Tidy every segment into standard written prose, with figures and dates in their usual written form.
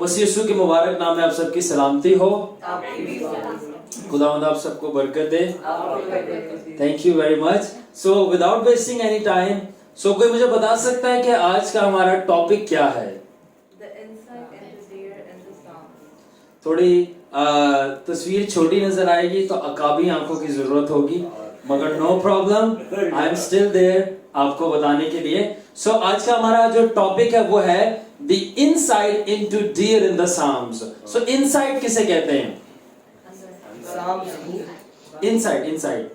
मसीह यीशु के मुबारक नाम में आप सबकी सलामती हो। खुदावंद आप सबको बरकत दे। Thank you very much. So without wasting any time, so कोई मुझे बता सकता है कि आज का हमारा टॉपिक क्या है? थोड़ी तस्वीर छोटी नजर आएगी तो अकाबी आंखों की जरूरत होगी, मगर no problem, I am still there आपको बताने के लिए। सो आज का हमारा जो टॉपिक है वो है the insight into deer in the Psalms. So insight किसे कहते हैं? इनसाइड, इनसाइड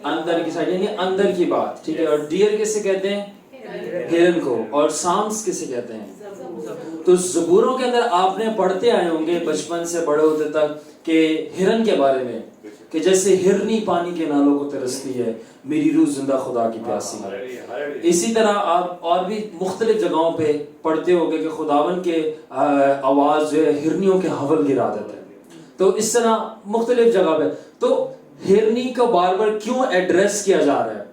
अंदर की साइड, यानी अंदर की बात, ठीक है। और डियर किसे कहते हैं? हिरन को। और साम्स किसे कहते हैं? तो ज़बूरों के अंदर आपने पढ़ते आए होंगे बचपन से बड़े होते तक कि हिरन के बारे में, कि जैसे हिरनी पानी के नालों को तरसती है, मेरी रूह जिंदा खुदा की प्यासी है। इसी तरह आप और भी मुख्तलिफ जगहों पे पढ़ते होंगे कि खुदावन के आवाज़ जो है हिरनियों के हवल गिरा देता है। तो इस तरह मुख्तलिफ जगह पे तो हिरनी को बार बार क्यों एड्रेस किया जा रहा है?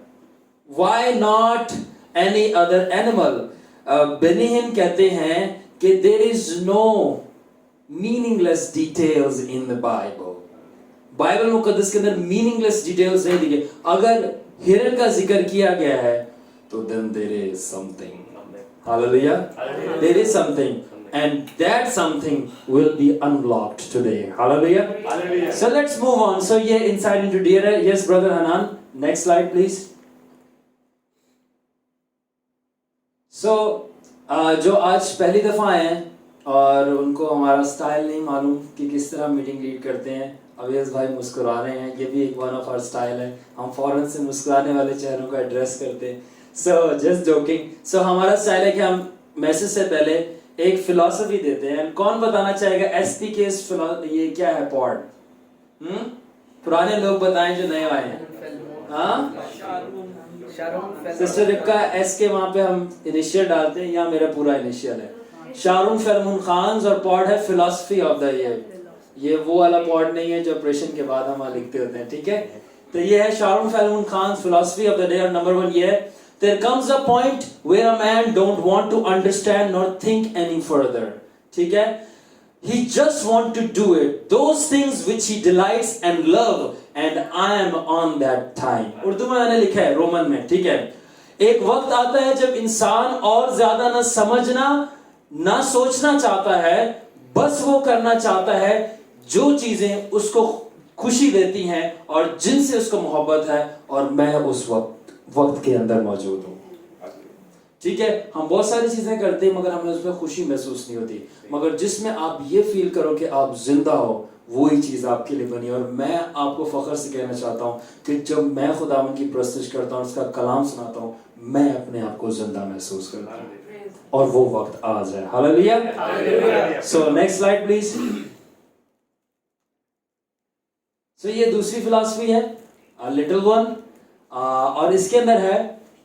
Why not any other animal? बेनिहिन कहते हैं कि there is no meaningless details in the Bible. Bible मुकद्दस के अंदर मीनिंगलेस डिटेल्स नहीं दिए। अगर हिरन का जिक्र किया गया है तो then there is something. Hallelujah, there is something, and that something will be unlocked today. Hallelujah. Hallelujah. So let's move on. So ये inside into dear है. Yes brother Hanan, next slide please. So जो आज पहली दफा आए हैं और उनको हमारा स्टाइल नहीं मालूम कि किस तरह मीटिंग लीड करते हैं, अवेज भाई मुस्कुरा रहे हैं, ये भी एक वन ऑफ आवर स्टाइल है। हम फौरन से मुस्कुराने वाले चेहरों को एड्रेस करते हैं। So just joking. सो हमारा स्टाइल है कि हम मैसेज से पहले एक फिलॉसफी देते हैं। कौन बताना चाहेगा एसपी के इस ये क्या है पॉड? पुराने लोग बताएं जो नए आए हैं। हाँ, सिस्टर रिक्का एस के वहां पे हम इनिशियल डालते हैं, या मेरा पूरा इनिशियल है शारून फरमून खान, और पॉड है फिलॉसफी ऑफ द ईयर। ये वो वाला पॉड नहीं है जो ऑपरेशन के बाद हम लिखते होते हैं, ठीक है। तो ये है शारून फरमून Khan philosophy of the day. और नंबर 1 ये है, there comes a point where a man don't want to understand nor think any further, ठीक है। he just want to do it, those things which he delights and love, and I am on that time। Urdu में मैंने लिखा है Roman में, ठीक है। एक वक्त आता है जब इंसान और ज्यादा ना समझना ना सोचना चाहता है, बस वो करना चाहता है जो चीजें उसको खुशी देती हैं और जिनसे उसको मोहब्बत है, और मैं उस वक्त के अंदर मौजूद हूँ, ठीक है। हम बहुत सारी चीजें करते हैं मगर हमें उसमें खुशी महसूस नहीं होती, मगर जिसमें आप ये फील करो कि आप जिंदा हो, वही चीज आपके लिए बनी। और मैं आपको फख्र से कहना चाहता हूँ कि जब मैं खुदावन की प्रस्तुति करता हूँ, उसका कलाम सुनाता हूँ, मैं अपने आप को जिंदा महसूस करता हूँ, और वो वक्त आ जाए। Hallelujah. So next slide please. So ये दूसरी फिलॉसफी है, लिटिल वन, और इसके अंदर है,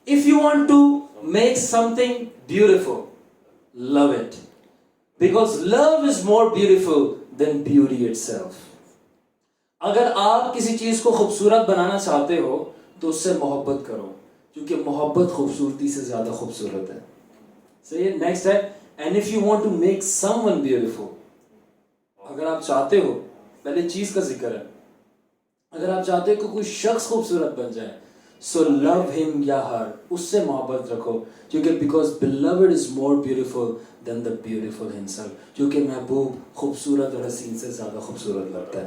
if you want to make something beautiful, love it, because love is more beautiful than beauty itself. अगर आप किसी चीज को खूबसूरत बनाना चाहते हो तो उससे मोहब्बत करो, क्योंकि मोहब्बत खूबसूरती से ज्यादा खूबसूरत है। सही है। नेक्स्ट है, and if you want to make someone beautiful, अगर आप चाहते हो, पहले चीज का जिक्र है, अगर आप चाहते हो कि कोई शख्स खूबसूरत बन जाए, सो लव हिम या हर, उससे मोहब्बत रखो, क्योंकि because beloved is more beautiful then the beautiful himself, क्योंकि महबूब खूबसूरत और हसीन से ज्यादा खूबसूरत लगता है।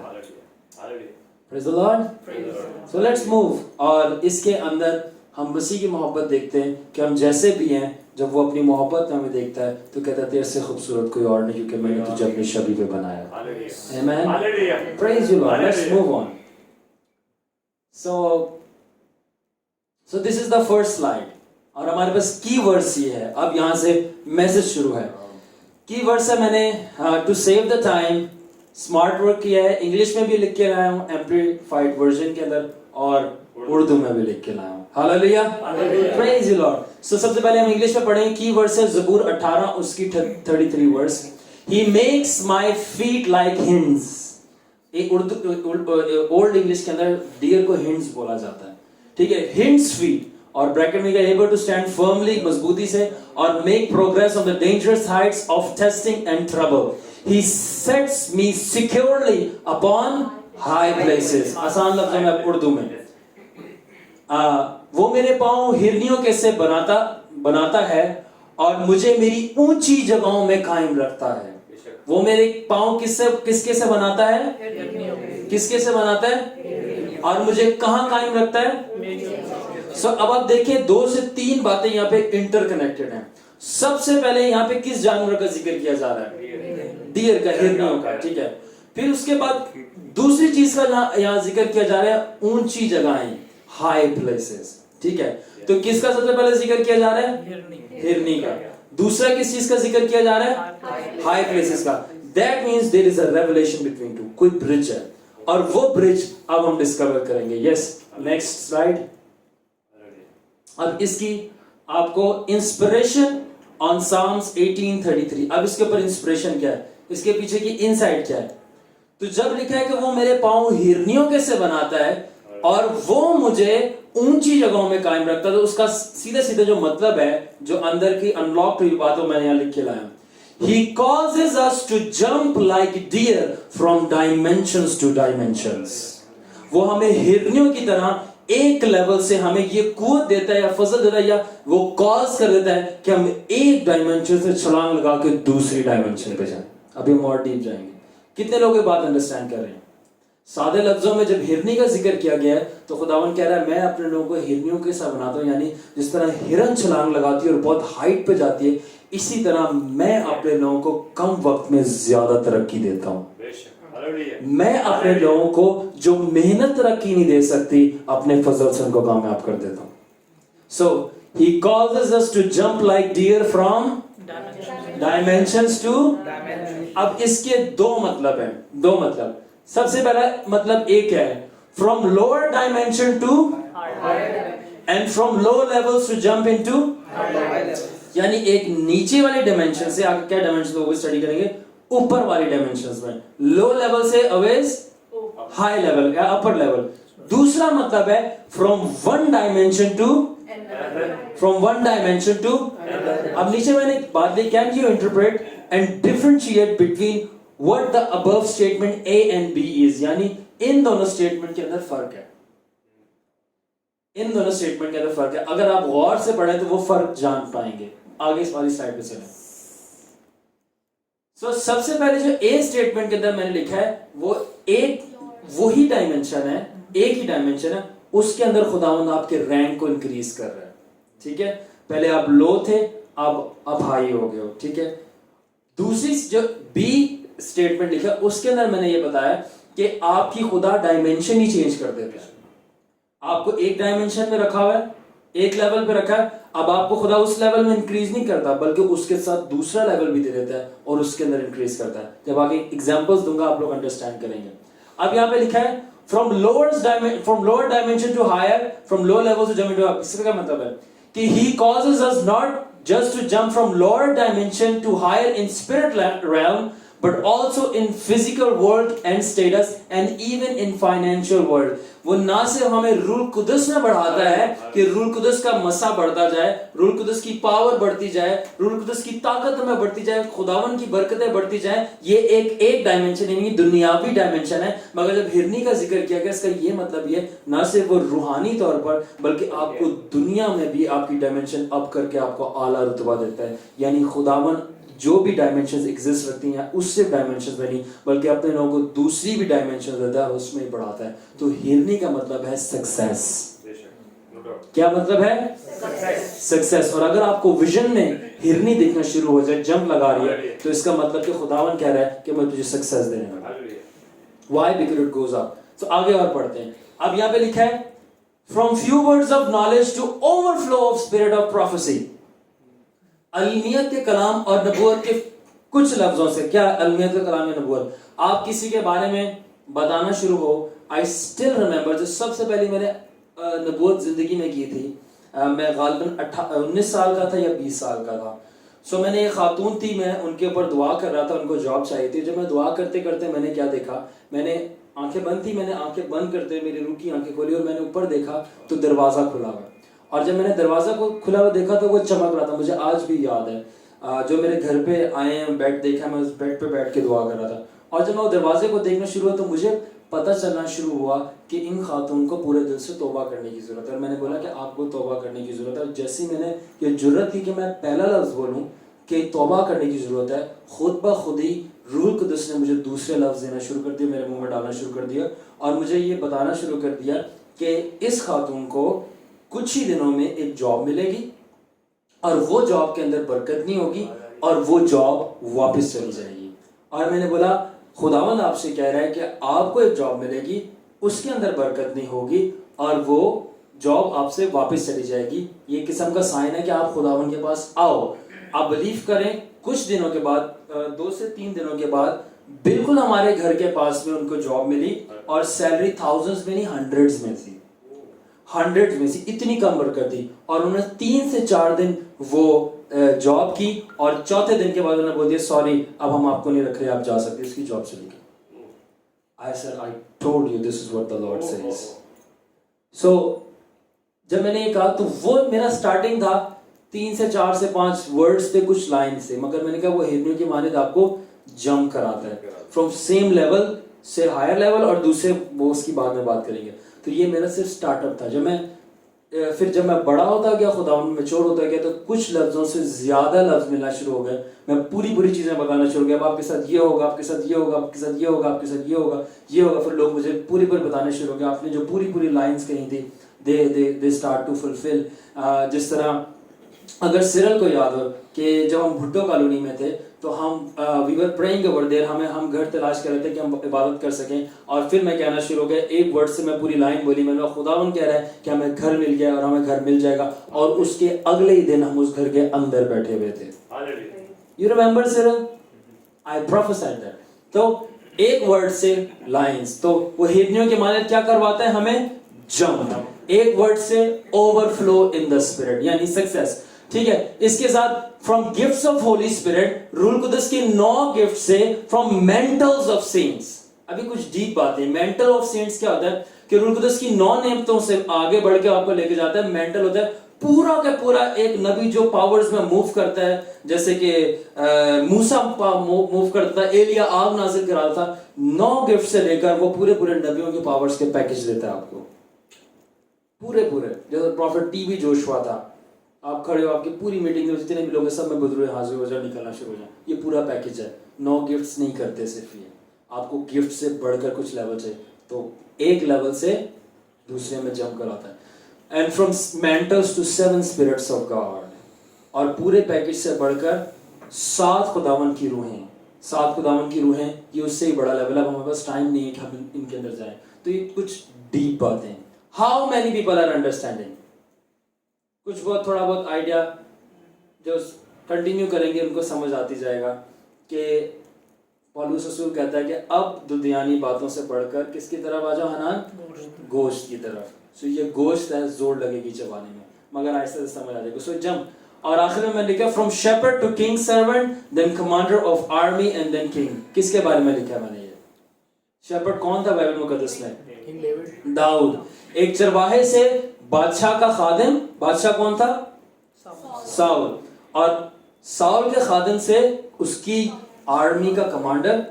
Praise the lord. So let's move. और इसके अंदर हम मसीह की मोहब्बत देखते हैं कि हम जैसे भी हैं, जब वो अपनी मोहब्बत हमें देखता है तो कहता है तेरे से खूबसूरत कोई और नहीं, क्योंकि मैंने तुझे अपनी छवि पे बनाया। आमीन। Praise you Lord. Let's move on. So this is the first slide, और हमारे पास की वर्ड्स ये है। अब यहाँ से मैसेज शुरू है। की वर्ड्स है, मैंने to save the time smart work किया है, इंग्लिश में भी लिख के लाया हूँ एम्प्लीफाइड वर्जन के अंदर, और उर्दू में भी लिख के लाया हूँ। Hallelujah, praise the lord. So सबसे पहले हम इंग्लिश में पढ़ेंगे। की वर्ड्स है ज़बूर 18 उसकी 33 verse. He makes my feet like hinds. Urdu old English के अंदर डियर को हिंट्स बोला जाता है, ठीक है। हिंट्स फीट, और ब्रैकेट में एबल टू स्टैंड फर्मली, मजबूती से, और make progress on the dangerous Heights of testing and trouble. He sets me securely upon high places. आसान लफ्जों में उर्दू में वो मेरे पांव हिरनियों के से बनाता है और मुझे मेरी ऊंची जगहों में कायम रखता है। वो मेरे पांव किसके से बनाता है? किसके से बनाता है? और मुझे कहां कायम रखता है? सो अब आप देखिए 2 से 3 बातें यहाँ पे इंटरकनेक्टेड हैं। सबसे पहले यहाँ पे किस जानवर का जिक्र किया जा रहा है? डियर का, हिरनियों का, ठीक है। फिर उसके बाद दूसरी चीज का यहाँ जिक्र किया जा रहा है, ऊंची जगहें, हाई प्लेसेस, ठीक है। तो किसका सबसे पहले जिक्र किया जा रहा है? हिरनी का। दूसरा किस चीज का जिक्र किया जा रहा है? हाई प्लेसेस का। That means there is a revelation between two, कोई ब्रिज है, और वो ब्रिज अब हम डिस्कवर करेंगे। Yes, next slide. अब इसकी आपको इंस्पिरेशन ऑन साम्स 1833। अब इसके ऊपर इंस्पिरेशन क्या है, इसके पीछे की इनसाइट क्या है? तो जब लिखा है कि वो मेरे पांव हिरनियों के से बनाता है और वो मुझे ऊंची जगहों में कायम रखता है, तो उसका सीधे सीधे जो मतलब है, जो अंदर की अनलॉक हुई बातों मैंने यहां लिख के लाया। He causes us to jump like deer from dimensions to dimensions। वो हमें हिरनियों की तरह एक लेवल से हमें ये कुव्वत देता है या फजल देता है, या वो कॉज कर देता है कि हम एक डायमेंशन से छलांग लगा के दूसरी डायमेंशन पे जाएं। अभी हम और डीप जाएंगे। कितने लोग ये बात अंडरस्टैंड कर रहे हैं? सादे लफ्जों में जब हिरनी का जिक्र किया गया है तो खुदावन कह रहा है मैं अपने लोगों को हिरनियों के साथ बनाता हूं, यानी जिस तरह हिरन छलांग लगाती है और बहुत हाइट पे जाती है, इसी तरह मैं अपने लोगों को कम वक्त में ज्यादा तरक्की देता हूं। मैं अपने लोगों को जो मेहनत तरक्की नहीं दे सकती, अपने फजल से उनको कामयाब कर देता हूं। So he calls us to jump like deer from dimensions two. अब इसके 2 मतलब हैं, 2 मतलब। सबसे पहला मतलब एक है, from lower dimension to, and from low levels to jump into, यानी एक नीचे वाले डायमेंशन से आगे क्या डायमेंशन को स्टडी करेंगे, ऊपर वाली डायमेंशंस में। लो लेवल से अवेज हाई लेवल या अपर लेवल। दूसरा मतलब है from one dimension to, from one dimension to. अब नीचे मैंने एक बात ली, can you interpret and differentiate between what the above statement A and B is, यानी इन दोनों स्टेटमेंट के अंदर फर्क है। इन दोनों स्टेटमेंट के अंदर फर्क है। अगर आप गौर से पढ़ें तो वो फर्क जान पाएंगे। आगे इस वाली स्लाइड पे चलें। सो सबसे पहले जो A स्टेटमेंट के अंदर मैंने लिखा है, वो एक वही डायमेंशन है, एक ही डायमेंशन है, उसके अंदर खुदावंद आपके रैंक को इंक्रीज कर रहा है। ठीक है, पहले आप लो थे, अब हाई हो गए हो। ठीक है, दूसरी जो B स्टेटमेंट लिखा उसके अंदर मैंने ये बताया कि आपकी खुदा डायमेंशन ही चेंज कर देता है। आपको एक डायमेंशन में रखा हुआ है, एक लेवल पे रखा है, अब आपको खुदा उस लेवल में इंक्रीज नहीं करता, बल्कि उसके साथ दूसरा लेवल भी दे देता है और उसके अंदर इंक्रीज करता है। जब आगे एग्जांपल्स दूंगा आप लोग अंडरस्टैंड करेंगे। अब यहाँ पे लिखा है from lower dimension to higher, from low level to jump to. इसका क्या मतलब है कि he causes us not just to jump from lower dimension to higher in spirit realm, but also in physical world and status and even in financial world। वो ना सिर्फ हमें rule कुदस में बढ़ाता है कि रूल कुदस का मसा बढ़ता जाए, रूल कुदस की पावर बढ़ती जाए, रूल कुदस की ताकत में बढ़ती जाए, खुदावन की बरकतें बढ़ती जाए। ये एक डायमेंशन यानी दुनियावी डायमेंशन है। मगर जब हिरनी का जिक्र किया गया, इसका ये मतलब ये ना सिर्फ वो रूहानी तौर पर, बल्कि आपको दुनिया में भी आपकी डायमेंशन अप करके आपको आला रुतबा देता है। यानी खुदावन जो भी डायमेंशंस एग्जिस्ट रखती हैं उससे डायमेंशंस में नहीं, बल्कि अपने लोगों को दूसरी भी डायमेंशन देता है, उसमें ही बढ़ाता है। तो हिरनी का मतलब है सक्सेस। क्या मतलब है? सक्सेस। और अगर आपको विजन में हिरनी दिखना शुरू हो जाए, जंप लगा रही है, तो इसका मतलब कि खुदावन कह रहा है कि मैं तुझे सक्सेस देने वाला हूं। Why? Because it goes up। तो आगे और पढ़ते हैं। अब यहाँ पे लिखा है from few words of knowledge to overflow of spirit of prophecy. अलमियत के कलाम और नबूवत के कुछ लफ्जों से। क्या अलमियत का कलाम या नबूवत? आप किसी के बारे में बताना शुरू हो। आई स्टिल रिमेंबर जो सबसे पहले मैंने नबूवत जिंदगी में की थी, मैं गालिबन 19 साल का था या 20 साल का था। सो मैंने एक खातून थी, मैं उनके ऊपर दुआ कर रहा था, उनको जॉब चाहिए थी। जब मैं दुआ करते करते मैंने क्या देखा, मैंने आंखें बंद थी, मैंने आंखें बंद करते मेरी रूह की आंखें खोली और मैंने ऊपर देखा तो दरवाजा खुला हुआ। और जब मैंने दरवाज़ा को खुला हुआ देखा तो वो चमक रहा था, मुझे आज भी याद है। जो मेरे घर पे आए हैं, बेड देखा, मैं उस बेड पे बैठ के दुआ कर रहा था। और जब मैं वो दरवाजे को देखना शुरू हुआ तो मुझे पता चलना शुरू हुआ कि इन खातून को पूरे दिल से तौबा करने की ज़रूरत है। और मैंने बोला कि आपको तौबा करने की ज़रूरत है। और जैसे ही मैंने ये जुर्रत की कि मैं पहला लफ्ज़ बोलूँ कि तौबा करने की ज़रूरत है, खुद ब खुद ही रूह कुदस ने मुझे दूसरे लफ्ज़ देना शुरू कर दिया, मेरे मुंह में डालना शुरू कर दिया और मुझे ये बताना शुरू कर दिया कि इस खातून को कुछ ही दिनों में एक जॉब मिलेगी और वो जॉब के अंदर बरकत नहीं होगी और वो जॉब वापस चली जाएगी। और मैंने बोला खुदावंद आपसे कह रहा है कि आपको एक जॉब मिलेगी, उसके अंदर बरकत नहीं होगी और वो जॉब आपसे वापस चली जाएगी। ये किस्म का साइन है कि आप खुदावंद के पास आओ, आप बिलीव करें। कुछ दिनों के बाद 2 से 3 दिनों के बाद बिल्कुल हमारे घर के पास में उनको जॉब मिली और सैलरी थाउजेंड्स में नहीं हंड्रेड्स में थी, हंड्रेड्स में थी, इतनी कम बरकत थी। और उन्होंने 3 से 4 दिन वो जॉब की और चौथे दिन के बाद उन्होंने बोल दिया सॉरी अब हम आपको नहीं रख रहे, आप जा सकते, उसकी जॉब चली गई। I said I told you this is what the lord says. So जब मैंने ये कहा तो वो मेरा स्टार्टिंग था 3 से 4 से 5 वर्ड्स थे, कुछ लाइन से, मगर मैंने कहा वो हिब्रू की मानिद आपको जंप कराता है फ्रॉम सेम लेवल से हायर लेवल, और दूसरे वो उसकी बाद में बात करेंगे। तो ये मेरा सिर्फ स्टार्टअप था। जब मैं बड़ा होता गया, खुदा मैच्योर होता गया, तो कुछ लफ्जों से ज्यादा लफ्ज मिलना शुरू हो गए। मैं पूरी चीजें बताना शुरू हो गया, अब आपके साथ ये होगा, आपके साथ ये होगा, आपके साथ ये होगा, आपके साथ ये होगा, ये होगा। फिर लोग मुझे पूरी बताने शुरू हो गए, आपने जो पूरी लाइंस कही थी दे स्टार्ट टू फुलफिल। जिस तरह अगर सिरल को याद हो कि जब हम भुट्टो कॉलोनी में थे तो हम we were praying over there, हम घर तलाश कर रहे थे कि हम इबादत कर सकें। और फिर मैं कहना शुरू हो गया, एक वर्ड से मैं पूरी लाइन बोली, मैंने कहा खुदावन कह रहा है कि हमें घर मिल गया और हमें घर मिल जाएगा। और उसके अगले ही दिन हम उस घर के अंदर बैठे हुए थे। You remember cereal? I prophesied that. तो एक वर्ड से लाइंस, तो वो हिब्रियों के माने क्या करवाता है हमें? जंप। एक वर्ड से ओवरफ्लो इन द स्पिरिट, यानी सक्सेस। ठीक है, इसके साथ from gifts of holy spirit, रूल कुदस के 9 गिफ्ट से, फ्रॉम मेंटल्स ऑफ सेंट्स। अभी कुछ डीप बातें। मेंटल ऑफ सेंट्स क्या होता है कि रूल कुदस की 9 नेमतों से आगे बढ़ के आपको लेके जाता है। मेंटल होता है पूरा का पूरा एक नबी जो पावर्स में मूव करता है, जैसे कि मूसा मूव करता है, एलिया आग नाजिल करा था। 9 गिफ्ट से लेकर वो पूरे नबियों के पावर्स के पैकेज देता है आपको पूरे। जैसे प्रॉफिट टीबी जोशुआ था, आप खड़े हो, आपकी पूरी मीटिंग में जितने भी लोग हैं सब में बदरुए हाजिर हो जाए, निकलना शुरू हो जाए। ये पूरा पैकेज है। 9 गिफ्ट्स नहीं करते सिर्फ ये, आपको गिफ्ट से बढ़कर कुछ लेवल चाहिए, तो एक लेवल से दूसरे में जंप कराता है। And from mentals to 7 spirits of God, और पूरे पैकेज से बढ़कर 7 खुदावन की रूहें। 7 खुदावन की रूहें, ये उससे ही बड़ा लेवल है। हमारे पास टाइम नहीं है कि हम इनके अंदर जाएं। तो ये कुछ डीप बातें। How many people are understanding? कुछ बहुत थोड़ा बहुत आइडिया जो कंटिन्यू करेंगे उनको समझ आती जाएगा कि पौलुस रसूल कहता है कि अब दुनियावी बातों से बढ़कर किसकी तरफ आ जाओ हनान? गोश्त की तरफ। सो ये गोश्त है, जोर लगेगी चबाने में, मगर आहिस्ते से समझ आ जाएगा। So jump. और आखिर में मैंने लिखा from shepherd to king servant, then commander of army and then king. किसके बारे में लिखा मैंने? ये शेपर्ड कौन था बाइबल मुकद्दस में? दाऊद। एक चरवाहे से बादशाह का खादिम। बादशाह कौन था? साउल। और साउल के खादिम से उसकी आर्मी का कमांडर,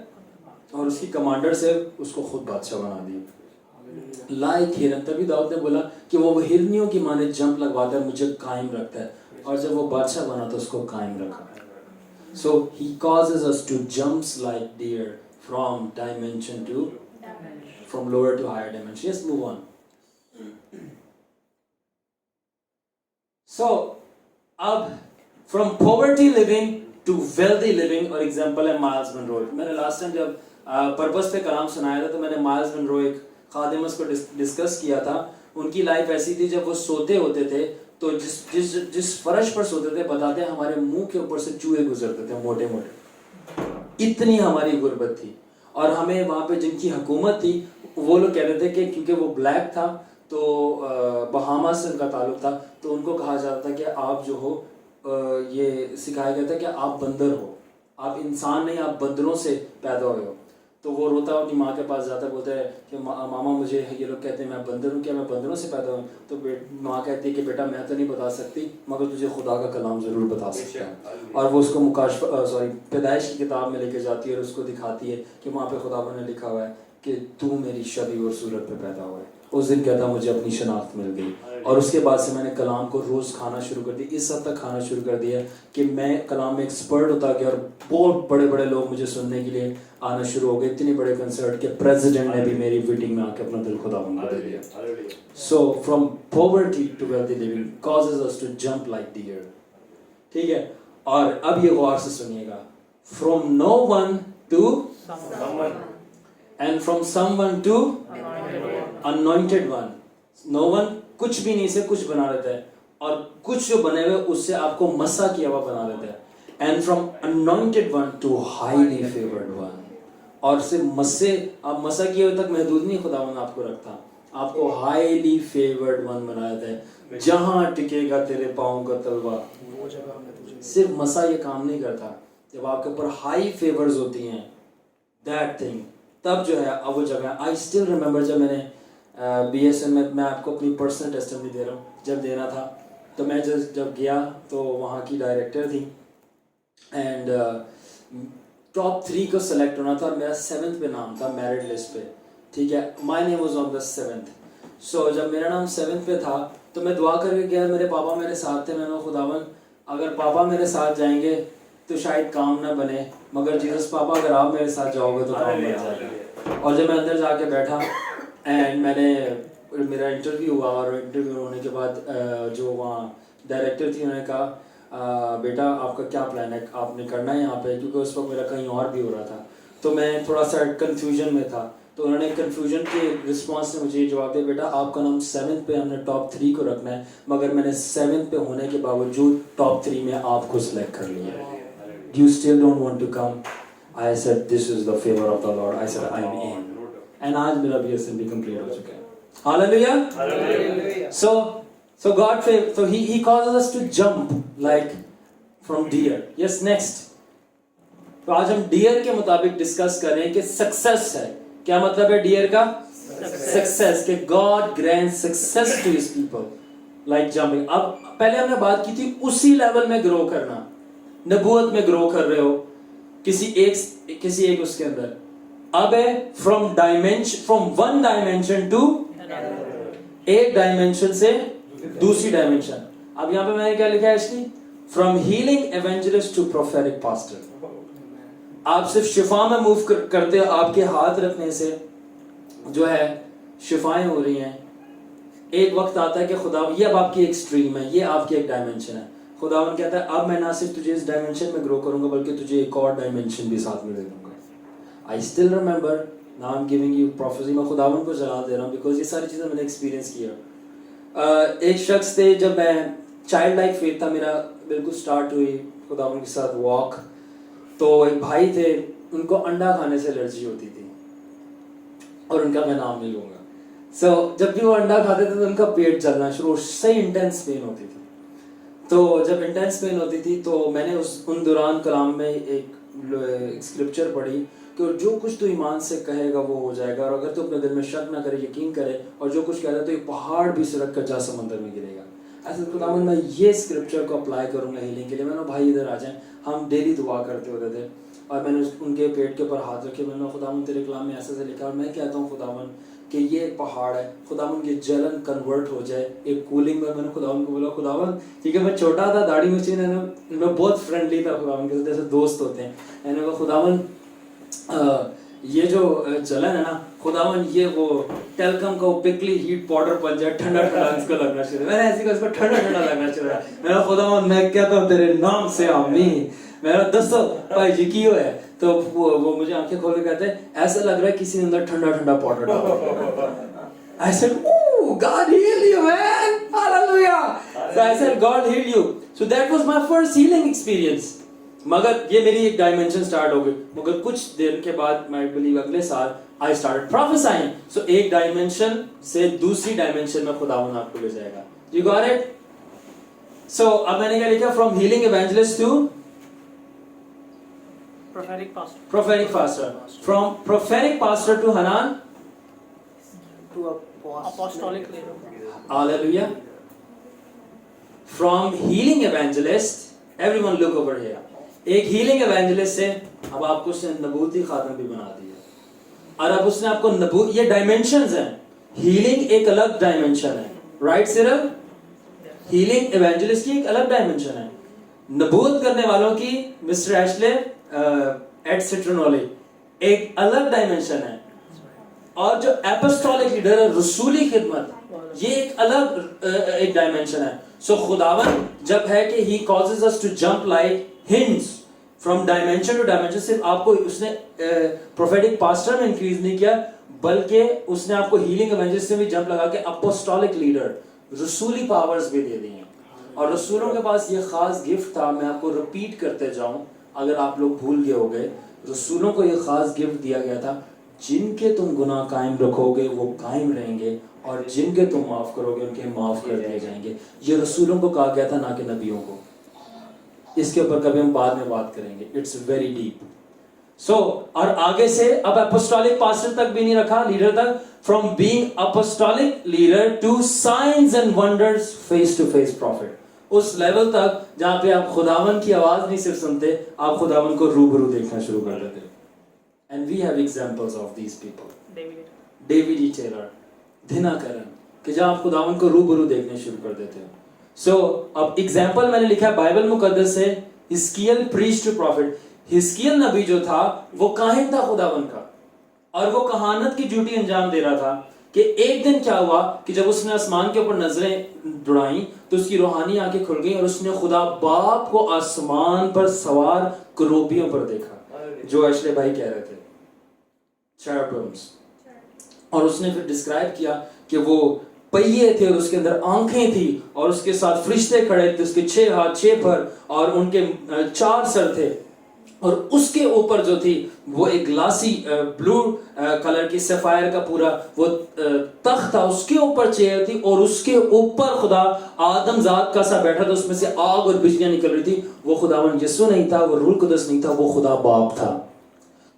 और उसकी कमांडर से उसको खुद बादशाह बना दिया। लाइक हिरन। तभी दाऊद ने बोला कि वो हिरनियों की माने जंप लगवाता है, मुझे कायम रखता है। और जब वो बादशाह बना तो उसको कायम रखा। So he causes us to jumps like deer from dimension to, from lower to higher dimension. Yes, move on. So, अब from poverty living to wealthy living, और एग्जांपल है माइल्स मनरो। मैंने लास्ट टाइम जब purpose पे कलाम सुनाया था तो मैंने माइल्स मनरो एक खादिमस को डिस्कस किया था। उनकी लाइफ ऐसी थी, जब वो सोते होते थे तो जिस फर्श पर सोते थे, बताते हैं हमारे मुंह के ऊपर से चूहे गुजरते थे मोटे मोटे। इतनी हमारी गुर्बत थी। और हमें वहाँ पे जिनकी हुकूमत थी वो लोग कहते थे कि क्योंकि वो ब्लैक था तो बहामा से उनका ताल्लुक था, तो उनको कहा जाता था कि आप जो हो, ये सिखाया गया था कि आप बंदर हो, आप इंसान नहीं, आप बंदरों से पैदा हुए हो। तो वो रोता है, अपनी माँ के पास जाता है, बोलता है कि मामा मुझे ये लोग कहते हैं मैं बंदर हूँ, क्या मैं बंदरों से पैदा हूँ? तो माँ कहती है कि बेटा मैं तो नहीं बता सकती, मगर तुझे खुदा का कलाम ज़रूर बता सकता है। और वो उसको पैदाइश की किताब में लेके जाती है और उसको दिखाती है कि वहाँ पे खुदा ने लिखा हुआ है कि तू मेरी शबीह और सूरत पे पैदा हुआ है। उस दिन कहता मुझे अपनी शनाख्त मिल गई, और उसके बाद से मैंने कलाम को रोज़ खाना शुरू कर दिया, इस हद तक खाना शुरू कर दिया कि मैं कलाम में एक्सपर्ट होता गया, और बहुत बड़े बड़े लोग मुझे सुनने के लिए आना शुरू हो गए, इतने बड़े कंसर्ट के प्रेसिडेंट ने भी मेरी मीटिंग में आके अपना दिल खुदा कर दिया। So from poverty to wealthy living causes us to jump like deer. ठीक है, और अब ये गौर से सुनिएगा, from no one to and from someone to anointed one. No one कुछ भी नहीं से कुछ बना लेता है, और कुछ जो बने हुए उससे आपको मसा किया हुआ बना लेता है। And from anointed one two highly favoured one, और से मस्से आप मसा किए हुए तक महदूद नहीं खुदावन आपको रखता, आपको हाईली फेवर्ड वन बना देता है। जहां टिकेगा तेरे पाँव का तलवा, वो जगह सिर्फ मसा ये काम नहीं करता, जब आपके ऊपर हाई फेवर्स होती हैं दैट थिंग, तब जो है अब वो जगह। आई स्टिल रिमेंबर जब मैंने BSN में, मैं आपको अपनी पर्सनल टेस्टिमनी दे रहा हूँ, जब देना था तो मैं जब गया तो वहाँ की डायरेक्टर थी, एंड टॉप 3 को सेलेक्ट होना था, और मेरा 7th पे नाम था मेरिट लिस्ट पे। ठीक है, my name was on the 7th। सो जब मेरा नाम 7th पे था तो मैं दुआ करके गया, मेरे पापा मेरे साथ थे, मैंने खुदावन अगर पापा मेरे साथ जाएंगे तो शायद काम ना बने, मगर जीसस पापा अगर आप मेरे साथ जाओगे तो काम बन जाएगा। और जब मैं अंदर जाके बैठा एंड मेरा इंटरव्यू हुआ, और इंटरव्यू होने के बाद जो वहाँ डायरेक्टर थी उन्होंने कहा बेटा आपका क्या प्लान है, आपने करना है यहाँ पे, क्योंकि उस वक्त मेरा कहीं और भी हो रहा था, तो मैं थोड़ा सा कंफ्यूजन में था। तो उन्होंने कंफ्यूजन के रिस्पांस में मुझे जवाब दिया, बेटा आपका नाम 7th पे हमने टॉप 3 को रखना है, मगर मैंने 7th पे होने के बावजूद टॉप 3 में आपको सिलेक्ट कर लिया है। You still don't want to come? I said this is the favor of the Lord. I said I'm in. And आज मेरा BSN भी complete हो चुका है। Hallelujah. Hallelujah. So God favor. So He causes us to jump like from deer. Yes, next. तो आज हम dear के मुताबिक डिस्कस करें कि सक्सेस है क्या, मतलब है डियर का सक्सेस, कि God grand success to his people like jumping. अब पहले हमने बात की थी उसी लेवल में ग्रो करना, नबूवत में ग्रो कर रहे हो किसी एक उसके अंदर। अब है फ्रॉम वन डायमेंशन टू, एक डायमेंशन से दूसरी डायमेंशन। अब यहां पे मैंने क्या लिखा है इसकी, from healing evangelist to prophetic pastor. आप सिर्फ शिफा में मूव करते हो, आपके हाथ रखने से जो है शिफाएं हो रही हैं। एक वक्त आता है कि खुदा, ये अब आपकी एक स्ट्रीम है, ये आपकी एक डायमेंशन है। खुदावन कहता है अब मैं ना सिर्फ तुझे इस डायमेंशन में ग्रो करूंगा, बल्कि तुझे एक और डायमेंशन भी साथ में दे दूंगा। I still remember, now I am giving you prophecy. मैं खुदावन को जला दे रहा हूँ बिकॉज ये सारी चीज़ें मैंने एक्सपीरियंस किया। एक शख्स थे, जब मैं चाइल्ड लाइक फेथ था मेरा, बिल्कुल स्टार्ट हुई खुदावन के साथ वॉक, तो एक भाई थे, उनको अंडा खाने से एलर्जी होती थी, और उनका मैं नाम नहीं लूँगा। सो जब भी वो अंडा खाते थे तो उनका पेट जलना शुरू, सही इंटेंस पेन होती थी। तो जब इंटेंस पेन होती थी तो मैंने उन दौरान कलाम में एक स्क्रिप्चर पढ़ी कि जो कुछ तू ईमान से कहेगा वो हो जाएगा, और अगर तू अपने दिल में शक ना करे, यकीन करे, और जो कुछ कहता है तो ये पहाड़ भी सिरक कर जा समंदर में गिरेगा। ऐसे खुदावन मैं ये स्क्रिप्चर को अप्लाई करूँगा हीलिंग के लिए। मैंने भाई इधर आ जाएं, हम डेली दुआ करते होते थे, और मैंने उनके पेट के ऊपर हाथ रखे, मैंने खुदावन तेरे कलाम में ऐसे लिखा, और मैं कहता हूँ खुदावन कि ये एक पहाड़ है, खुदावन की जलन कन्वर्ट हो जाए एक कूलिंग में। मैंने खुदावन को बोला खुदावन, क्योंकि मैं छोटा था, दाढ़ी मुझे, मैं बहुत फ्रेंडली था खुदावन के साथ, जैसे दोस्त होते हैं। मैंने कहा खुदावन ये जो जलन है ना खुदावन, ये वो टेलकम का पिकली हीट पाउडर बन जाए, ठंडा ठंडा इसको लगना शुरू। मैंने ऐसे कहा इसको ठंडा ठंडा लगना शुरू। मैंने खुदावन मैं कहता हूँ तेरे नाम से आमीन। मेरा दसो भाई जी क्यों है, तो वो मुझे आंखें खोल के कहते हैं ऐसा लग रहा है किसी ने अंदर ठंडा ठंडा पाउडर डाला। I said, "Ooh, God heal you, man! Hallelujah!" So I said, "God heal you." So that was my first healing experience. मगर ये मेरी एक डायमेंशन स्टार्ट हो गई। मगर कुछ देर के बाद, मैं बिलीव अगले साल I started prophesying. So एक डायमेंशन से दूसरी डायमेंशन में खुदावन आपको ले जाएगा। You got it? So अब मैंने क्या लिखा, from healing evangelist to Prophetic pastor. From prophetic pastor to Hanan. To apostolic leader. Hallelujah. From healing evangelist. Everyone look over here. एक healing evangelist से अब आपको उसने नबूती खातम भी बना दिया और अब उसने आपको नबूत ये dimensions हैं. Healing एक अलग dimension है. Right सिर्फ healing evangelist की एक अलग dimension है. नबूत करने वालों की मिस्टर एशले एड सिट्रोनोली एक अलग डायमेंशन है और जो एपोस्टोलिक लीडर है रसूली खिदमत ये एक अलग एक डायमेंशन है. सो खुदावन जब है कि he causes us to jump like hinds from dimension to dimension. सिर्फ आपको उसने प्रोफेटिक पास्टर में इंक्रीज नहीं किया बल्कि उसने आपको हीलिंग इवेंजलिस्ट में भी जंप लगा के अपोस्टोलिक लीडर रसूली पावर्स भी दे दी हैं. और रसूलों के पास ये खास गिफ्ट था. मैं आपको रिपीट करते जाऊं अगर आप लोग भूल गए होंगे. रसूलों को ये खास गिफ्ट दिया गया था जिनके तुम गुनाह कायम रखोगे वो कायम रहेंगे और जिनके तुम माफ करोगे उनके माफ कर दिए जाएंगे. ये रसूलों को कहा गया था ना कि नबियों को. इसके ऊपर कभी हम बाद में बात करेंगे. It's very deep. सो और आगे से अब अपोस्टोलिक पास्टर तक भी नहीं रखा लीडर तक. From being apostolic leader to signs and wonders face to face prophet. उस लेवल तक जहां पे आप खुदावन की आवाज नहीं सिर्फ सुनते आप खुदावन को रूबरू देखना शुरू कर देते. And we have examples of these people. David E Taylor, Dinakaran कि जहां आप खुदावन को रूबरू देखने शुरू कर देते हो. सो अब एग्जांपल मैंने लिखा बाइबल मुकद्दस से. हिस्कियल प्रीच्ड टू प्रॉफिट. हिस्कियल नबी जो था वो काहिन था खुदावन का और वो कहानत की ड्यूटी अंजाम दे रहा था कि एक दिन क्या हुआ कि जब उसने आसमान के ऊपर नजरें दुड़ाई तो उसकी रूहानी आंखें खुल गई और उसने खुदा बाप को आसमान पर सवार करूबियों पर देखा जो अशले भाई कह रहे थे चेराबिम्स. और उसने फिर डिस्क्राइब किया कि वो पहिए थे और उसके अंदर आंखें थी और उसके साथ फरिश्ते खड़े थे. उसके 6 हाथ 6 पर और उनके 4 सर थे और उसके ऊपर जो थी वो एक ग्लासी ब्लू कलर की सफायर का पूरा वो तख्त था. उसके ऊपर चेयर थी और उसके ऊपर खुदा आदम जात का सा बैठा था. उसमें से आग और बिजलियां निकल रही थी. वो खुदावन यीशु नहीं था, वो रूह कुदस नहीं था, वो खुदा बाप था.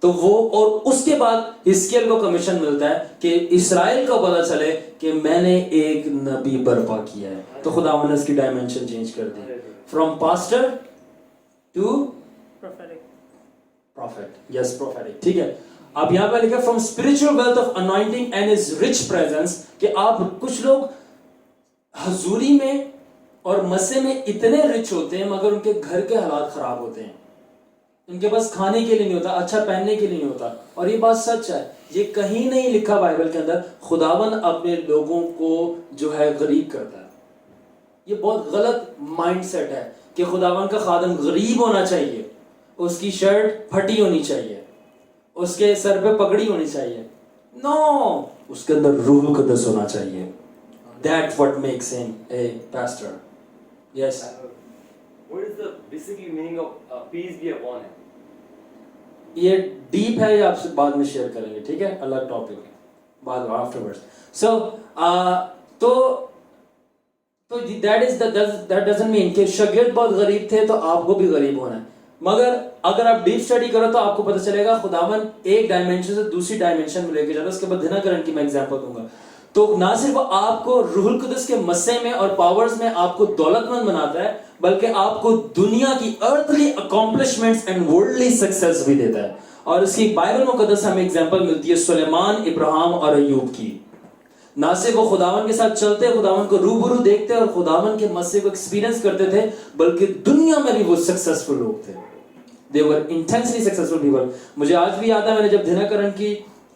तो वो और उसके बाद हिस्कियल को कमीशन मिलता है कि इस्राएल को पता चले कि मैंने एक नबी बर्पा किया है. तो खुदावन ने इसकी डायमेंशन चेंज कर दी from pastor to prophet. Yes, prophetic. ठीक है. अब यहाँ पे लिखा from spiritual wealth of anointing and his rich presence कि आप कुछ लोग हजूरी में और मसे में इतने रिच होते हैं मगर उनके घर के हालात खराब होते हैं. उनके पास खाने के लिए नहीं होता, अच्छा पहनने के लिए नहीं होता. और ये बात सच है. ये कहीं नहीं लिखा बाइबल के अंदर खुदावन अपने लोगों को जो है गरीब करता है. ये बहुत गलत माइंडसेट है कि खुदावन का खादम गरीब होना चाहिए, उसकी शर्ट फटी होनी चाहिए, उसके सर पे पगड़ी होनी चाहिए. नो, उसके अंदर रूह कुदस होना चाहिए. That's what makes him a pastor. Yes. What is the basically meaning of peace be upon him? ये डीप है, ये आपसे बाद में शेयर करेंगे. ठीक है, अलग टॉपिक है बाद में आफ्टरवर्ड्स. सो तो that doesn't mean कि शागिर्द बहुत गरीब थे तो आपको भी गरीब होना है. मगर अगर आप डीप स्टडी करो तो आपको पता चलेगा खुदावन एक डायमेंशन से दूसरी डायमेंशन में लेके जाता है. उसके बाद दिनाकरण की मैं एग्जांपल दूंगा. तो ना सिर्फ आपको रूहुल कुदस के मस्से में और पावर्स में आपको दौलतमंद बनाता है बल्कि आपको दुनिया की earthly accomplishments and worldly success भी देता है. और इसकी बाइबल मुकद्दस हमें एग्जांपल मिलती है सुलेमान, इब्राहिम और अय्यूब की. ना सिर्फ वो खुदावन के साथ चलते, खुदावन को रूबरू देखते और खुदावन के मस्से को एक्सपीरियंस करते थे बल्कि दुनिया में भी वो सक्सेसफुल लोग थे. They were intensely successful people. मुझे आज भी याद है मैंने जब दिनाकरण की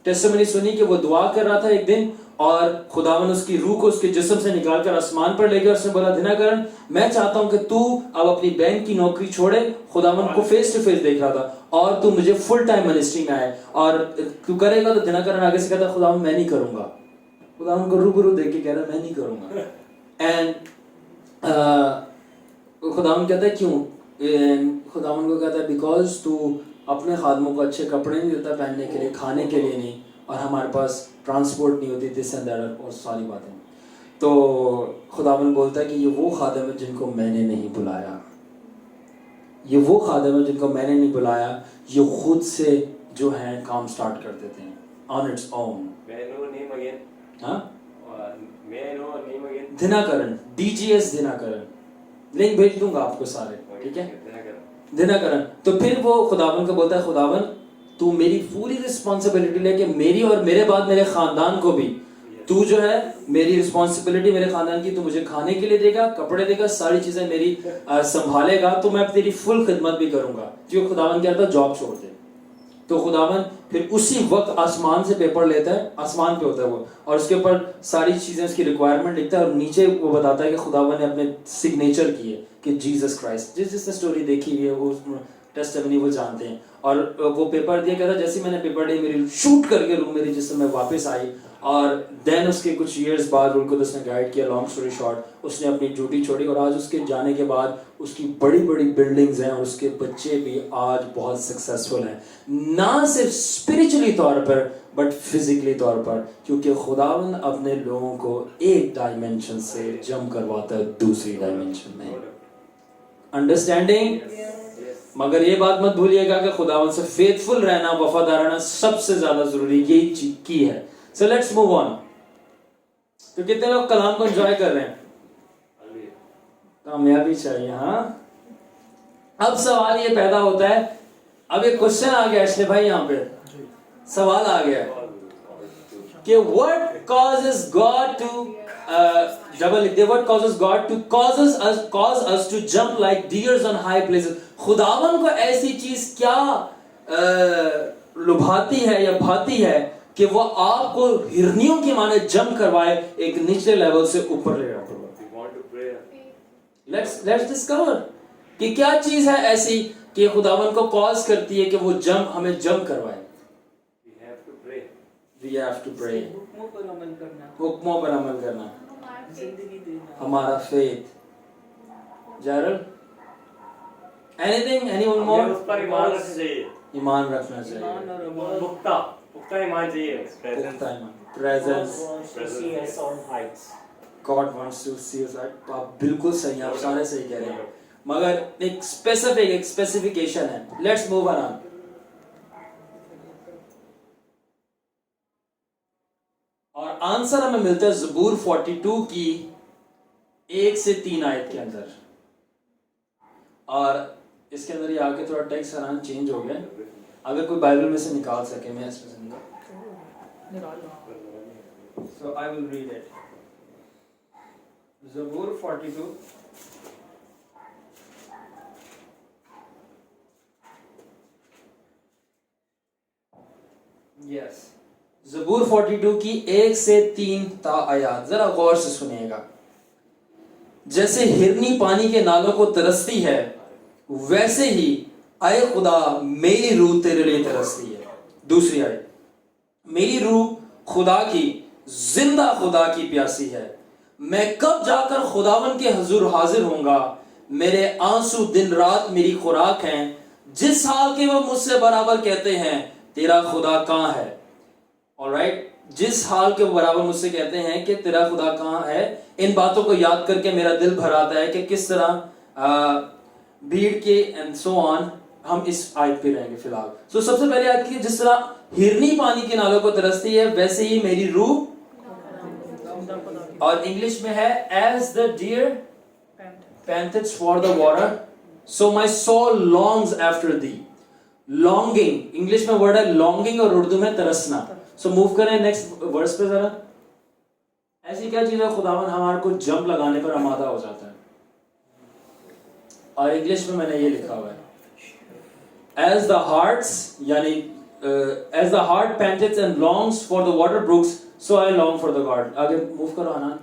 टेस्टिमनी सुनी कि वो दुआ कर रहा था एक दिन और खुदावन उसकी रूह को उसके जिस्म से निकालकर आसमान पर ले गया. उसने बोला दिनाकरण मैं चाहता हूं कि तू अब अपनी बैंक की नौकरी छोड़े. खुदावन को फेस टू फेस देख रहा था और तू मुझे फुल टाइम मिनिस्ट्री में आए और तू करेगा. तो दिनाकरण आगे से कहता खुदावन मैं नहीं करूंगा. खुदावन को रूबरू देख के कह रहा मैं नहीं करूंगा. एंड खुदावन कहता है क्यों? खुदावन को कहता है बिकॉज तू अपने खादमों को अच्छे कपड़े नहीं देता पहनने के लिए, खाने के लिए नहीं, और हमारे पास ट्रांसपोर्ट नहीं होती दिस एंड दैट और सारी बातें. तो खुदावन बोलता है कि ये वो खादम है जिनको मैंने नहीं बुलाया. ये वो खादिम है जिनको मैंने नहीं बुलाया, ये खुद से जो है काम स्टार्ट कर देते हैं on its own. May I know name again? हाँ, May I know name again? Dinakaran, DGS Dinakaran, link भेज दूंगा आपको सारे, ठीक है? दिनाकरण। तो फिर वो खुदावन को बोलता है, खुदावन तू मेरी पूरी रिस्पॉन्सिबिलिटी ले कि मेरी और मेरे बाद मेरे खानदान को भी तू जो है, मेरी रिस्पॉन्सिबिलिटी मेरे खानदान की, तू मुझे खाने के लिए देगा, कपड़े देगा, सारी चीजें मेरी संभालेगा, तो मैं तेरी फुल खिदमत भी करूंगा। जो खुदावन कहता है जॉब छोड़ दे, तो खुदावन फिर उसी वक्त आसमान से पेपर लेता है, आसमान पे होता है वो, और उसके ऊपर सारी चीजें उसकी रिक्वायरमेंट लिखता है, और नीचे वो बताता है कि खुदावन ने अपने सिग्नेचर की है कि जीसस क्राइस्ट। जिसने स्टोरी देखी हुई है वो टेस्टिमनी वो जानते हैं। और वो पेपर दिया, कहता जैसे मैंने पेपर दिया मेरी शूट करके रूह मेरी जिससे मैं वापस आई, और देन उसके कुछ ईयर्स बाद उनको उसने गाइड किया। लॉन्ग स्टोरी शॉर्ट, उसने अपनी ड्यूटी छोड़ी, और आज उसके जाने के बाद उसकी बड़ी बड़ी बिल्डिंग्स हैं, और उसके बच्चे भी आज बहुत सक्सेसफुल हैं, ना सिर्फ स्पिरिचुअली तौर पर बट फिजिकली तौर पर, क्योंकि खुदावन अपने लोगों को एक डायमेंशन से जंप करवाता है दूसरी डायमेंशन में। अंडरस्टैंडिंग? मगर ये बात मत भूलिएगा कि खुदावन से फेथफुल रहना, वफादार रहना सबसे ज्यादा जरूरी यही चीज की है। So let's move on. तो कितने लोग कलाम को एंजॉय कर रहे हैं? कामयाबी चाहिए। हाँ, अब सवाल ये पैदा होता है, अब एक क्वेश्चन आ गया एशले भाई, यहाँ पे सवाल आ गया कि what causes God to double लिख दे, what causes God to cause us to jump like deers on high places। खुदावन को ऐसी चीज क्या लुभाती है या भाती है कि वो आपको हिरनियों की माने जंप करवाए, एक निचले लेवल से ऊपर ले जाए। लेट्स डिस्कवर कि क्या चीज है ऐसी कि खुदावन को कॉज करती है कि वो हमें जंप करवाए। We have to pray। हुक्मों पर अमल करना, हुक्मों पर अमल करना, जिंदगी देना, हमारा फेथ। जरल, एनीथिंग, एनीवन मोर? उस पर ईमान रखना चाहिए। ईमान रखना चाहिए, ईमान और अमल। पुख्ता ईमान चाहिए। पुख्ता ईमान, presence. God wants to see us। आप बिल्कुल सही, आप सारे सही कह रहे हैं, मगर एक स्पेसिफिकेशन है। Let's move on. और आंसर हमें मिलता है ज़बूर 42 की 1 से 3 आयत के अंदर। और इसके अंदर ये आगे थोड़ा टेक्स्ट हरान चेंज हो गया, अगर कोई बाइबल में से निकाल सके, मैं इसमें से निकाल। So I will read it। ज़बूर 42 यस, ज़बूर 42 की 1 से 3 ता आयात जरा गौर से सुनिएगा। जैसे हिरनी पानी के नालों को तरसती है, वैसे ही आए खुदा मेरी रूह तेरे लिए तरसती है। दूसरी आयत, मेरी रूह खुदा की, जिंदा खुदा की प्यासी है। मैं कब जाकर खुदावन के हुजूर हाजिर होऊंगा? मेरे आंसू दिन रात मेरी खुराक हैं। जिस हाल के वो मुझसे बराबर कहते हैं तेरा खुदा कहाँ है। ऑलराइट, जिस हाल के बराबर मुझसे कहते हैं कि तेरा खुदा कहाँ है, इन बातों को याद करके मेरा दिल भर आता है कि किस तरह भीड़ के एंड सो ऑन। हम इस आयत पे रहेंगे फिलहाल। सो सबसे पहले आयत की, जिस तरह हिरनी पानी के नालों को तरसती है, वैसे ही मेरी रूह, और इंग्लिश में है as the deer panteth for the water, so my soul longs after thee। longing, English में वर्ड है longing और उर्दू में तरसना। सो मूव करें नेक्स्ट वर्स पे जरा। ऐसी क्या चीज है खुदावन हमारे को जंप लगाने पर आमादा हो जाता है, और इंग्लिश में मैंने ये लिखा हुआ है as the hearts, यानी as the heart panteth and longs for the water brooks, so I long for the God। आगे मूव करो आनंद।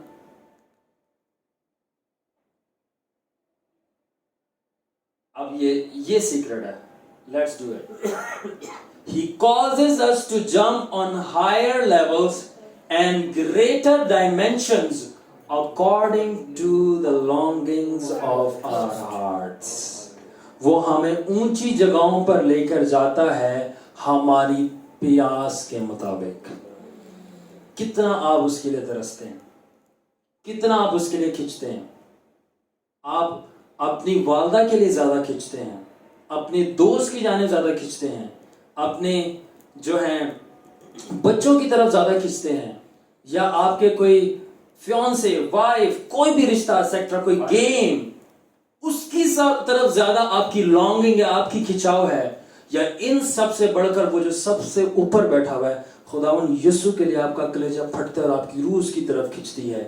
अब ये सीक्रेट है, let's do it. He causes us to jump on higher levels and greater dimensions according to the longings of our hearts। वो हमें ऊंची जगहों पर लेकर जाता है हमारी प्यास के मुताबिक। कितना आप उसके लिए तरसते हैं, कितना आप उसके लिए खिंचते हैं। आप अपनी वालदा के लिए ज्यादा खिंचते हैं, अपने दोस्त की जाने ज्यादा खींचते हैं, अपने जो हैं बच्चों की तरफ ज्यादा खींचते हैं, या आपके कोई फियांसे, वाइफ, कोई भी रिश्ता सेक्टर, कोई गेम, उसकी तरफ ज्यादा आपकी लॉन्गिंग है, आपकी खिंचाव है, या इन सब से बढ़कर वो जो सबसे ऊपर बैठा हुआ है, खुदावन यीशु के लिए आपका कलेजा फटता है और आपकी रूह उसकी तरफ खिंचती है,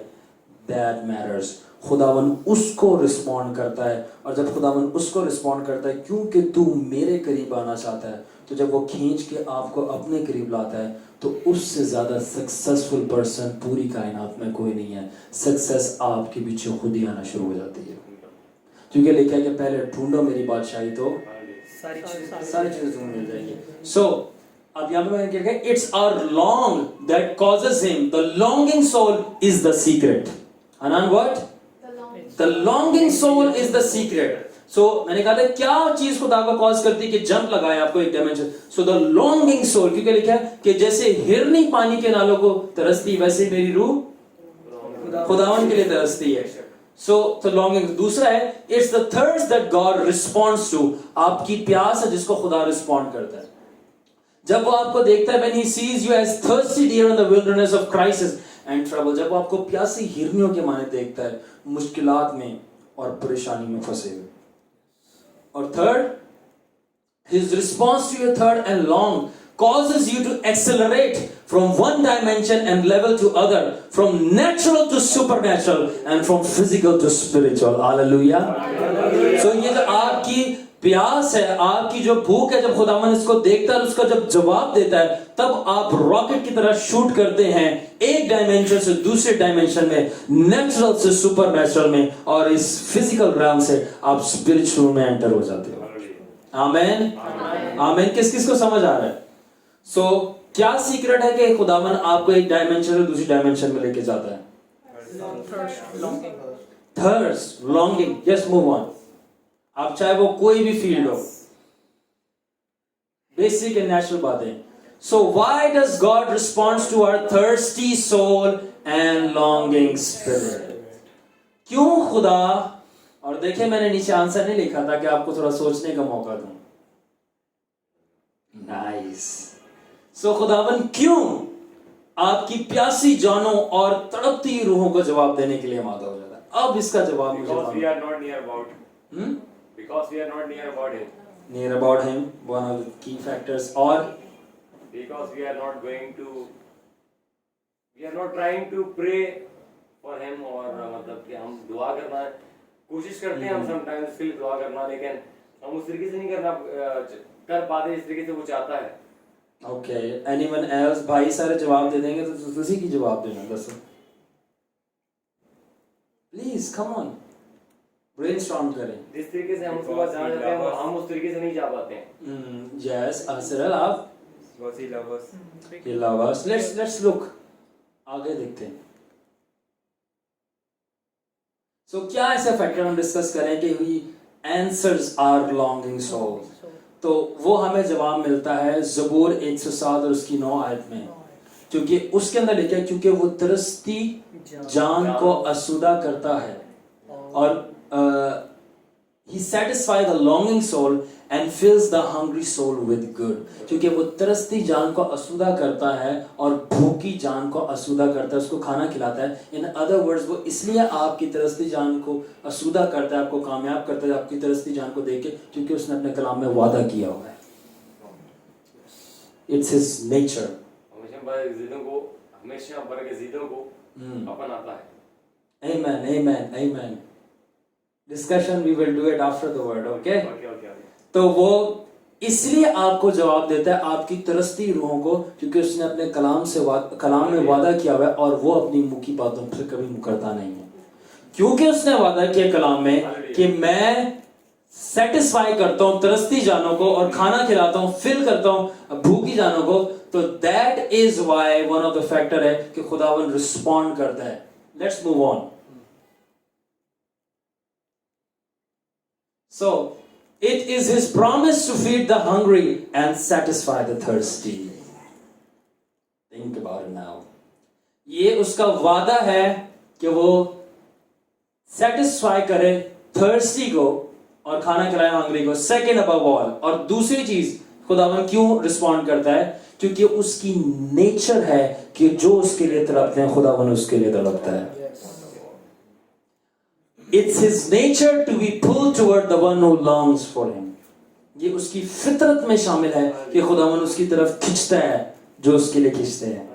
दैट मैटर्स। खुदावन उसको रिस्पॉन्ड करता है, और जब खुदावन उसको रिस्पॉन्ड करता है, क्योंकि तू मेरे करीब आना चाहता है, तो जब वो खींच के आपको अपने करीब लाता है, तो उससे ज्यादा सक्सेसफुल पर्सन पूरी कायनात में कोई नहीं है। सक्सेस आपके पीछे खुद ही आना शुरू हो जाती है, क्योंकि लिखा है कि पहले ढूंढो मेरी बादशाही तो सारी चीजें तुम्हें मिल जाएंगी। सो अब यहाँ पे मैंने क्या कहा, it's our long that causes him, the longing soul is the secret. अनन what? The longing soul is the secret. So मैंने कहा था क्या चीज खुदा को कॉज करती है कि जंप लगाए आपको एक dimension. So the longing soul, क्योंकि लिखा है कि जैसे हिरनी पानी के नालों को तरसती, वैसे मेरी रूह खुदावन के लिए तरसती है। So the longing. दूसरा है, it's the thirst that God responds to, आपकी प्यास है जिसको खुदा रिस्पॉन्ड करता है। जब वो आपको देखता है, when he sees you as thirsty deer in the wilderness of crisis and trouble, जब वो आपको प्यासी हिरनियों के माने देखता है, मुश्किलात में और परेशानी में फंसे हुए। और third, his response to your third and long causes you to accelerate from one dimension and level to other, from natural to supernatural and from physical to spiritual. Hallelujah. So ये जो आपकी प्यास है, आपकी जो भूख है, जब खुदावन इसको देखता है और उसका जब जवाब देता है, तब आप रॉकेट की तरह शूट करते हैं एक डायमेंशन से दूसरे डायमेंशन में, नेचुरल से सुपरनेचुरल में, और इस फिजिकल realm से आप स्पिरिचुअल में एंटर हो जाते हो। आमेन, आमेन। किस किस को समझ आ रहा है? सो क्या सीक्रेट है कि खुदावन आपको एक डायमेंशन से दूसरी डायमेंशन में लेके जाता है? Thirst, longing. Yes, move on. आप चाहे वो कोई भी फील्ड हो, बेसिक एंड नेचुरल बातें। So why does God responds to our thirsty soul and longing spirit? क्यों खुदा, और देखिए मैंने नीचे आंसर नहीं लिखा था कि आपको थोड़ा सोचने का मौका दूं। नाइस। सो खुदावन क्यों आपकी प्यासी जानों और तड़पती रूहों को जवाब देने के लिए मादा हो जाता है? अब इसका जवाब मुझे because we are not near about because we are not near about him, near about him, one of the key factors, or because we are not going to, we are not trying to pray for him, और मतलब कि हम दुआ करना कोशिश करते हैं, हम समटाइम्स उसके लिए दुआ करना, लेकिन हम उस तरीके से नहीं कर पाते जिस तरीके से वो चाहता है। Okay, anyone else? भाई सारे जवाब दे देंगे तो उसी की जवाब देना। दसो प्लीज, कम ऑन, ब्रेनस्टॉर्म करें। जिस तरीके से हम उसके पास जाना चाहते हैं, हम उस तरीके से नहीं जा पाते हैं। यस असरल, आप he loves us. Let's look, आगे देखते हैं। So क्या ऐसा फैक्टर हम डिस्कस करें कि he answers our longing soul? तो वो हमें जवाब मिलता है ज़बूर 107 और उसकी 9 आयत में, क्योंकि उसके अंदर लिखा है, क्योंकि वो तरसती जान को आसूदा करता है, और he satisfies the longing soul and fills the hungry soul with good. क्योंकि वो तरसती जान को आसूदा करता है और भूखी जान को आसूदा करता है, उसको खाना खिलाता है। In other words, वो इसलिए आपकी तरसती जान को आसूदा करता है, आपको कामयाब करता है आपकी तरसती जान को देख के, क्योंकि उसने अपने कलाम में वादा किया हुआ है। It's his nature. हमेशा बरके ज़िदों को अपनाता है। Amen, amen, amen. Discussion we will do it after the word, okay? तो वो इसलिए आपको जवाब देता है आपकी तरसती रूहों को, क्योंकि उसने अपने कलाम में वादा किया हुआ है, और वो अपनी मुंह की बातों से कभी मुकरता नहीं है। क्योंकि उसने वादा किया कलाम में कि मैं सेटिस्फाई करता हूँ तरसती जानों को और खाना खिलाता हूँ, फिल करता हूँ भूखी जानों को, तो that is why one of the factor है कि खुदावन रिस्पॉन्ड करता है। Let's move on. So it is his promise to feed the hungry and satisfy the thirsty. Think about it now. ये उसका वादा है कि वो satisfy करे thirsty को और खाना खिलाए हंगरी को, सेकंड अबव ऑल। और दूसरी चीज खुदावन क्यों रिस्पॉन्ड करता है? क्योंकि उसकी नेचर है कि जो उसके लिए तड़पते हैं खुदावन उसके लिए तड़पता है। It's his nature to be pulled toward the one who longs for him. ये उसकी फितरत में शामिल है कि खुदावन उसकी तरफ खींचता है जो उसके लिए खींचते हैं।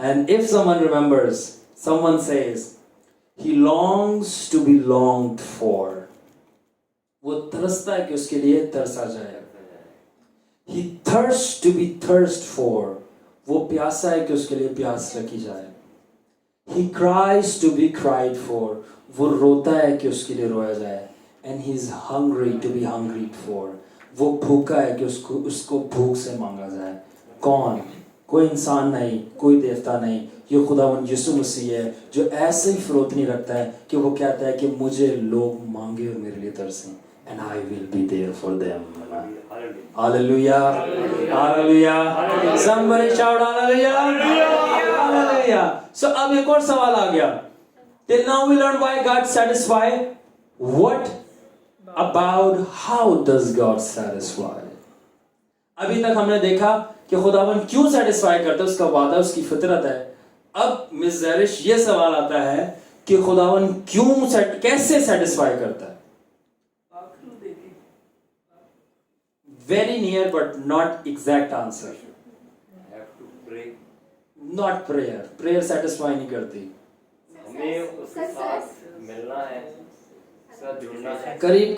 And if someone remembers, someone says, he longs to be longed for. वो तरसता है कि उसके लिए तरसा जाए। He thirsts to be thirst for. वो प्यासा है कि उसके लिए प्यास रखी जाए। He cries to be cried for. वो रोता है कि उसके लिए रोया जाए। And he is hungry to be hungry for. वो भूखा है कि उसको भूख से मांगा जाए। कौन? कोई इंसान नहीं, कोई देवता नहीं, ये खुदावन यीशु मसीह है जो ऐसे ही फरोतनी रखता है कि वो कहता है कि मुझे लोग मांगे और मेरे लिए तरसें। And I will be there for them. Hallelujah. Hallelujah. Somebody shout hallelujah. Hallelujah. So अब एक और सवाल आ गया। Till now we learned why God satisfy. What about how does God satisfy? अभी तक हमने देखा कि खुदावन क्यों सेटिस्फाई करता है, उसका वादा, उसकी फितरत है। अब मिस ज़ैरिश ये सवाल आता है कि खुदावन कैसे सेटिस्फाई करता है? Very near but not exact answer. Have to pray. Not prayer. Prayer satisfy नहीं करती। हमें उसके साथ मिलना है, साथ जुड़ना है। करीब।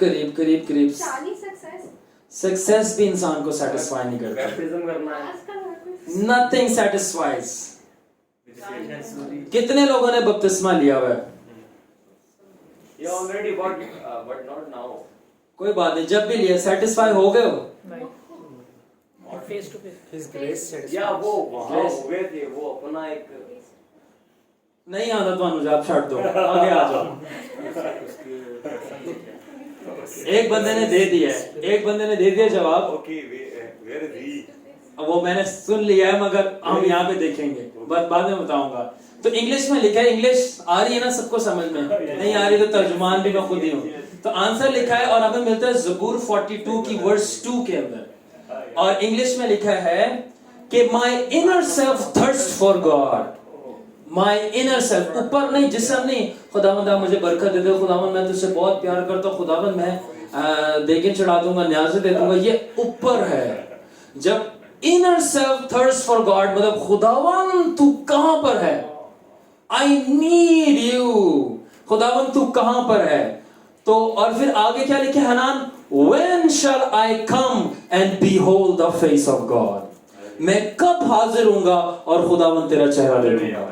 सक्सेस भी इंसान को सेटिस्फाई नहीं करता। बैप्टिज्म करना है। Nothing satisfies. कितने लोगों ने बपतिस्मा लिया हुआ है? You already got, but not now. कोई बात नहीं, जब भी लिया सेटिस्फाई हो गए हो। Face to face His grace satisfies. या वो वहाँ हो गए थे, वो अपना एक नहीं आता तो अनुज आप छाट दो, आगे आ जाओ। एक बंदे ने दे दिया जवाब। Okay, where is he? अब वो मैंने सुन लिया है मगर हम यहाँ पे देखेंगे, बस बाद में बताऊंगा। तो इंग्लिश में लिखा है, इंग्लिश आ रही है ना सबको समझ में? नहीं आ रही तो तर्जुमान भी मैं खुद ही हूँ। तो आंसर लिखा है और हमें मिलता है ज़बूर 42 की वर्स 2 के अंदर, और इंग्लिश में लिखा है कि my inner self thirst for God. My inner self, ऊपर नहीं, जिस्म नहीं। खुदावंद आप मुझे बरकत दे दो, खुदावंद मैं तुझसे बहुत प्यार करता हूँ, खुदावंद मैं देगे चढ़ा दूंगा, न्याज़ दे दूंगा, ये ऊपर है। जब inner self thirst for God मतलब खुदावंद तू कहां पर है? आई नीड यू, खुदावंद तू कहां पर है? तो और फिर आगे क्या लिखे Hanan? When shall I come and behold the face of God? मैं कब हाजिर होऊंगा और खुदावंद तेरा चेहरा देखूंगा।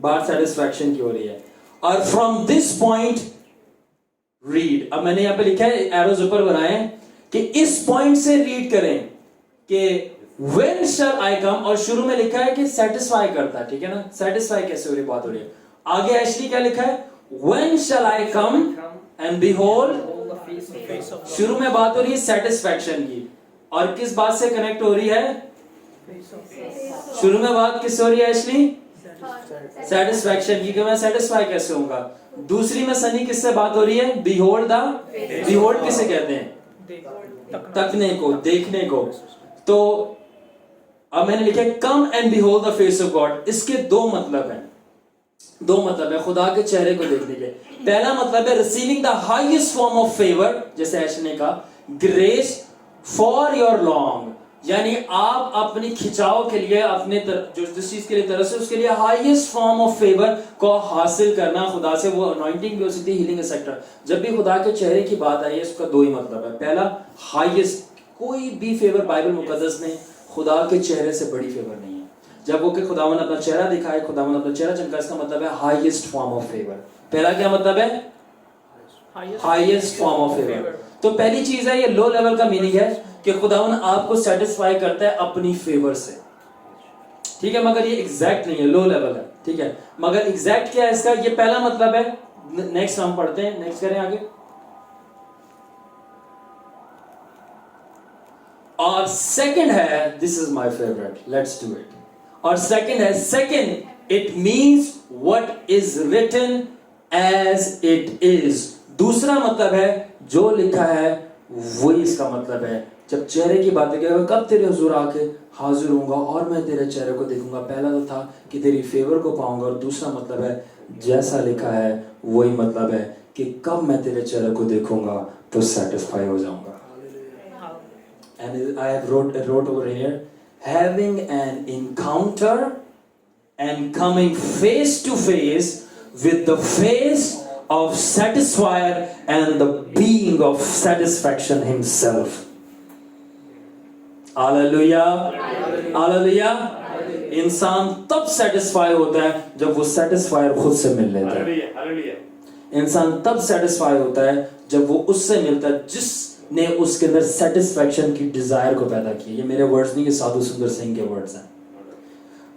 बात सेटिस्फैक्शन की हो रही है। और फ्रॉम दिस पॉइंट रीड, अब मैंने यहां पे लिखा है, एरोज ऊपर बनाए कि इस पॉइंट से रीड करें कि When shall I come, और शुरू में लिखा है कि सेटिस्फाई करता है, ठीक है ना? सेटिस्फाई कैसे हो रही बात हो रही है। आगे एक्चुअली क्या लिखा है? When shall I come and behold? शुरू में बात हो रही है सेटिस्फैक्शन की, और किस बात से कनेक्ट हो रही है? शुरू में बात किस हो रही है एक्चुअली? सेटिस्फैक्शन की, कि मैं सेटिस्फाई कैसे होऊंगा। दूसरी में सनी किससे बात हो रही है? Behold the, behold किसे कहते हैं? तकने को, देखने को। तो अब मैंने लिखा है come and behold the face of God. इसके दो मतलब है खुदा के चेहरे को देखने के। पहला मतलब है receiving the highest form of favour, जैसे ऐश ने कहा, ग्रेस फॉर योर लॉन्ग, यानी आप अपनी खिंचाव के लिए, अपने जो जिस चीज के लिए तरस है उसके लिए हाईएस्ट फॉर्म ऑफ फेवर को हासिल करना खुदा से। वो अनॉइंटिंग भी हो सकती है, हीलिंग एक्सेट्रा। जब भी खुदा के चेहरे की बात आई है इसका दो ही मतलब है। पहला हाईएस्ट, कोई भी फेवर बाइबल मुकद्दस में खुदा के चेहरे से बड़ी फेवर नहीं है। जब वो कि खुदावन अपना चेहरा दिखाए, खुदावन अपना चेहरा चमका, इसका मतलब है हाईएस्ट फॉर्म ऑफ फेवर। पहला क्या मतलब है? Highest form of favour. तो पहली चीज है, ये लो लेवल का मीनिंग है कि खुदावन आपको सेटिस्फाई करता है अपनी फेवर से, ठीक है? मगर ये एग्जैक्ट नहीं है, लो लेवल है, ठीक है? मगर एग्जैक्ट क्या है इसका? ये पहला मतलब है। नेक्स्ट हम पढ़ते हैं, नेक्स्ट करें आगे। और सेकंड है, this is my favourite, let's do it. और सेकंड है, second it means what is written as it is. दूसरा मतलब है जो लिखा है वही इसका मतलब है। जब चेहरे की बातें करेगा, कब तेरे हुजूर आके हाजिर होऊंगा और मैं तेरे चेहरे को देखूंगा। पहला तो था कि तेरी फेवर को पाऊंगा, और दूसरा मतलब है जैसा लिखा है वही मतलब है कि कब मैं तेरे चेहरे को देखूंगा तो सेटिस्फाई हो जाऊंगा। And I have wrote over here, having an encounter and coming face to face with the face of satisfier and the being of satisfaction himself. Hallelujah. Hallelujah. इंसान तब सेटिस्फाई होता है जब वो सेटिस्फायर खुद से मिल लेता है। इंसान तब सेटिस्फाई होता है जब वो उससे मिलता है जिसने उसके अंदर सेटिस्फैक्शन की डिजायर को पैदा की। ये मेरे वर्ड्स नहीं, ये साधु सुंदर सिंह के वर्ड्स हैं।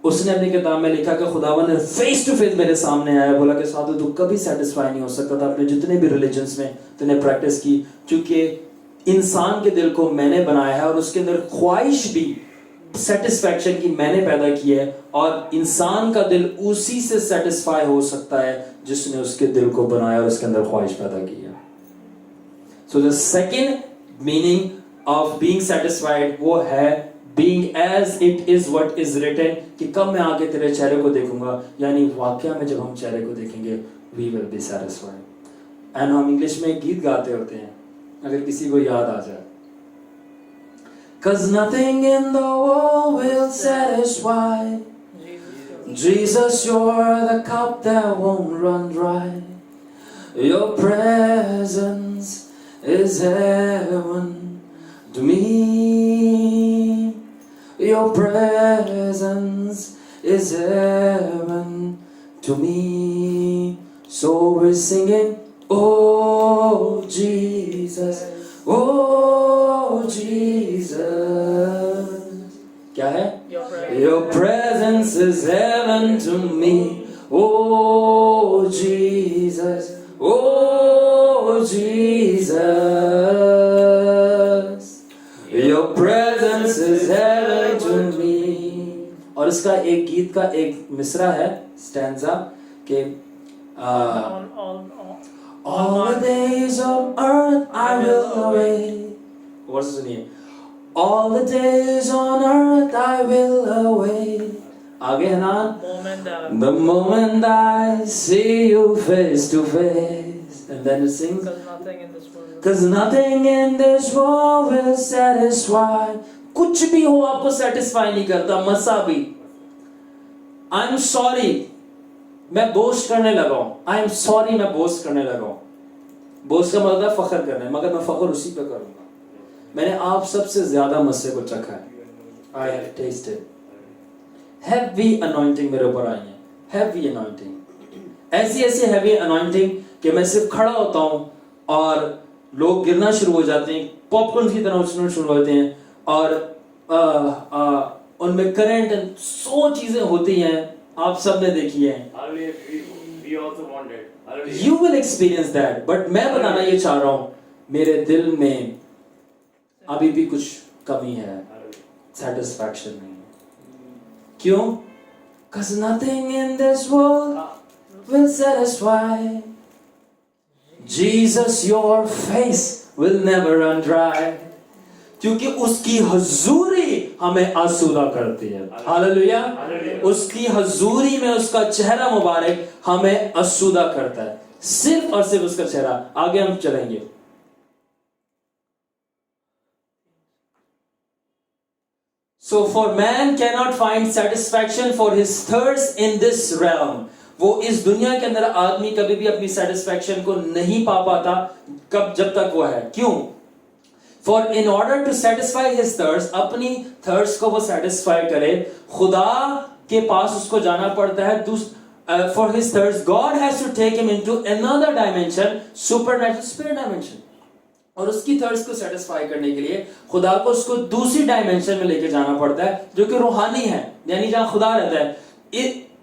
उसने अपनी किताब में लिखा कि खुदावन ने फेस टू फेस मेरे सामने आया, बोला कि साधु तू कभी सेटिस्फाई नहीं हो सकता था अपने जितने भी रिलीजन्स में तूने प्रैक्टिस की, क्योंकि इंसान के दिल को मैंने बनाया है और उसके अंदर ख्वाहिश भी सेटिस्फैक्शन की मैंने पैदा की है, और इंसान का दिल उसी से सेटिस्फाई हो सकता है जिसने उसके दिल को बनाया और उसके अंदर ख्वाहिश पैदा की है। So the second meaning of being satisfied वो है being as it is what is written, कि कब मैं आके तेरे चेहरे को देखूंगा, यानी वाकया में जब हम चेहरे को देखेंगे we will be satisfied। And हम इंग्लिश में गीत गाते होते हैं, अगर किसी को याद आ जाए, cause nothing in the world will satisfy, Jesus you're the cup that won't run dry, your presence is heaven to me, your presence is heaven to me. So we're singing, oh Jesus, oh Jesus. क्या है? Your presence is heaven to me, oh Jesus, oh Jesus. Your presence is heaven to me. और इसका एक गीत का एक मिसरा है, stanza, के all the days of earth I will await. Verse सुनिए, all the days on earth I will await. आगे है ना, the moment I see you face to face. And then it sings, cause nothing in this world will satisfy. कुछ भी हो आपको satisfy नहीं करता, मसा भी। आई एम सॉरी, मैं बोस्ट करने लगा हूं। आई एम सॉरी, मैं बोस्ट करने लगा हूं। बोस्ट का मतलब फख्र करना है, मगर मैं फख्र उसी पे करूंगा। मैंने आप सबसे ज्यादा मस्से को चखा है। I have tested. Heavy anointing मेरे ऊपर आई है, हैवी अनॉइंटिंग, ऐसी ऐसी हैवी अनॉइंटिंग कि मैं सिर्फ खड़ा होता हूं और लोग गिरना शुरू हो जाते हैं, पॉपकॉर्न की तरह उछलना शुरू होते हैं, और उनमें करंट, सौ चीजें होती हैं, आप सब ने देखी है। You will experience that, but मैं बताना ये चाह रहा हूं, मेरे दिल में अभी भी कुछ कमी है, सेटिस्फैक्शन नहीं। क्यों? Cause nothing in this world will satisfy. Jesus, your face will never run dry. क्योंकि उसकी हजूरी हमें आसूदा करती है। हालेलुया। उसकी हजूरी में उसका चेहरा मुबारक हमें आसूदा करता है, सिर्फ और सिर्फ उसका चेहरा। आगे हम चलेंगे। So for man cannot find satisfaction for his thirst in this realm. वो इस दुनिया के अंदर आदमी कभी भी अपनी सेटिस्फैक्शन को नहीं पा पाता, कब, जब तक वो है। क्यों? For in order to satisfy his thirst, अपनी thirst को वो satisfy करे, खुदा के पास उसको जाना पड़ता है। For his thirst, God has to take him into another dimension, supernatural spirit dimension. और उसकी थर्स्ट को सेटिस्फाई करने के लिए खुदा को उसको दूसरी डायमेंशन में लेके जाना पड़ता है, जो कि रूहानी है, यानी जहां खुदा रहता है।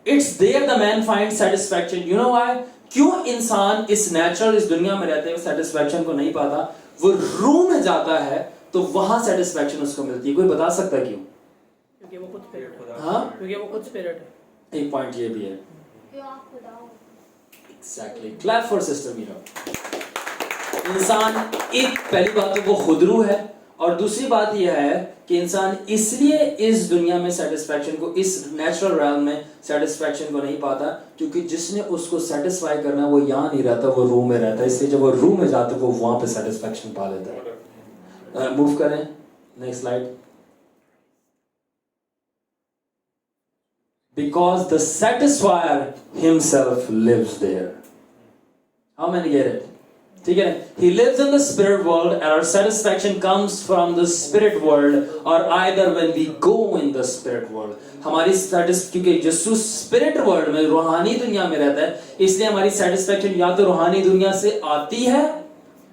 It's there the man finds satisfaction. You know why? क्यों इंसान इस नेचुरल, इस दुनिया में रहते हुए सेटिस्फैक्शन को नहीं पाता? वो रूह में जाता है तो वहां सेटिस्फैक्शन उसको मिलती है। कोई बता सकता है क्यों? क्योंकि वो खुद स्पिरिट है। हाँ, क्योंकि वो खुद स्पिरिट है। एक पॉइंट ये भी है। Exactly. Clap for Sister Meera. इंसान एक पहली बात तो वो खुदरू है, और दूसरी बात यह है कि इंसान इसलिए इस दुनिया में सेटिस्फैक्शन को, इस नेचुरल realm में सेटिस्फैक्शन को नहीं पाता क्योंकि जिसने उसको सेटिस्फाई करना वो यहाँ नहीं रहता, वो रूम में रहता है। इसलिए जब वो रूम में जाता है वो वहां पे सेटिस्फैक्शन पा लेता है। मूव करें next slide. Because the satisfier himself lives there. How many get it? ठीक है, he lives in the spirit world and our satisfaction comes from the spirit world or either when we go in the spirit world. हमारी क्योंकि यीशु spirit world में, रूहानी दुनिया में रहता है, इसलिए हमारी सेटिस्फैक्शन या तो रूहानी दुनिया से आती है